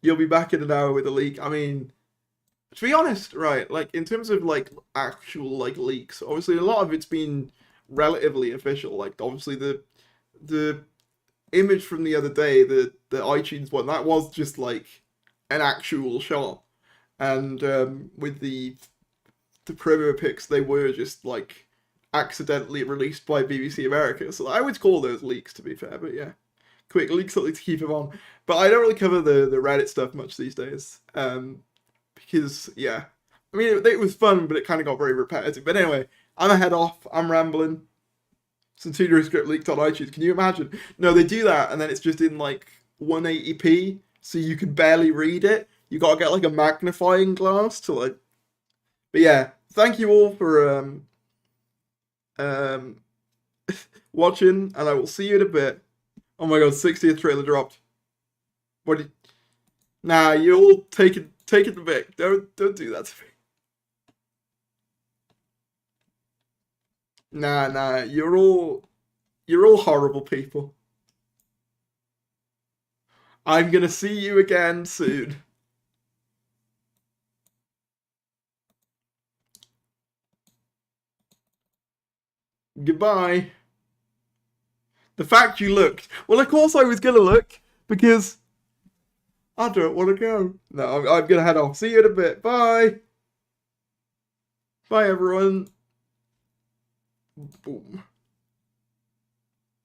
[SPEAKER 1] You'll be back in an hour with a leak. I mean, to be honest, right, like, in terms of, like, actual, like, leaks, obviously a lot of it's been relatively official. Like, obviously the image from the other day, the iTunes one, that was just, like, an actual shot. And with the promo pics, they were just, like, accidentally released by BBC America. So I would call those leaks, to be fair, but yeah. Quick leaks, something to keep him on. But I don't really cover the Reddit stuff much these days. Because, yeah. I mean, it was fun, but it kind of got very repetitive. But anyway, I'm a head off. I'm rambling. Centenary script leaked on iTunes. Can you imagine? No, they do that, and then it's just in, like, 180p, so you can barely read it. You gotta get, like, a magnifying glass to, like... But yeah, thank you all for um, watching, and I will see you in a bit. Oh my god, 60th trailer dropped. What did... Nah, you all take it the mic. Don't do that to me. Nah, you're all horrible people. I'm gonna see you again soon. Goodbye. The fact you looked. Well, of course I was gonna look, because I don't want to go. No, I'm gonna head off. See you in a bit. Bye. Bye, everyone. Boom.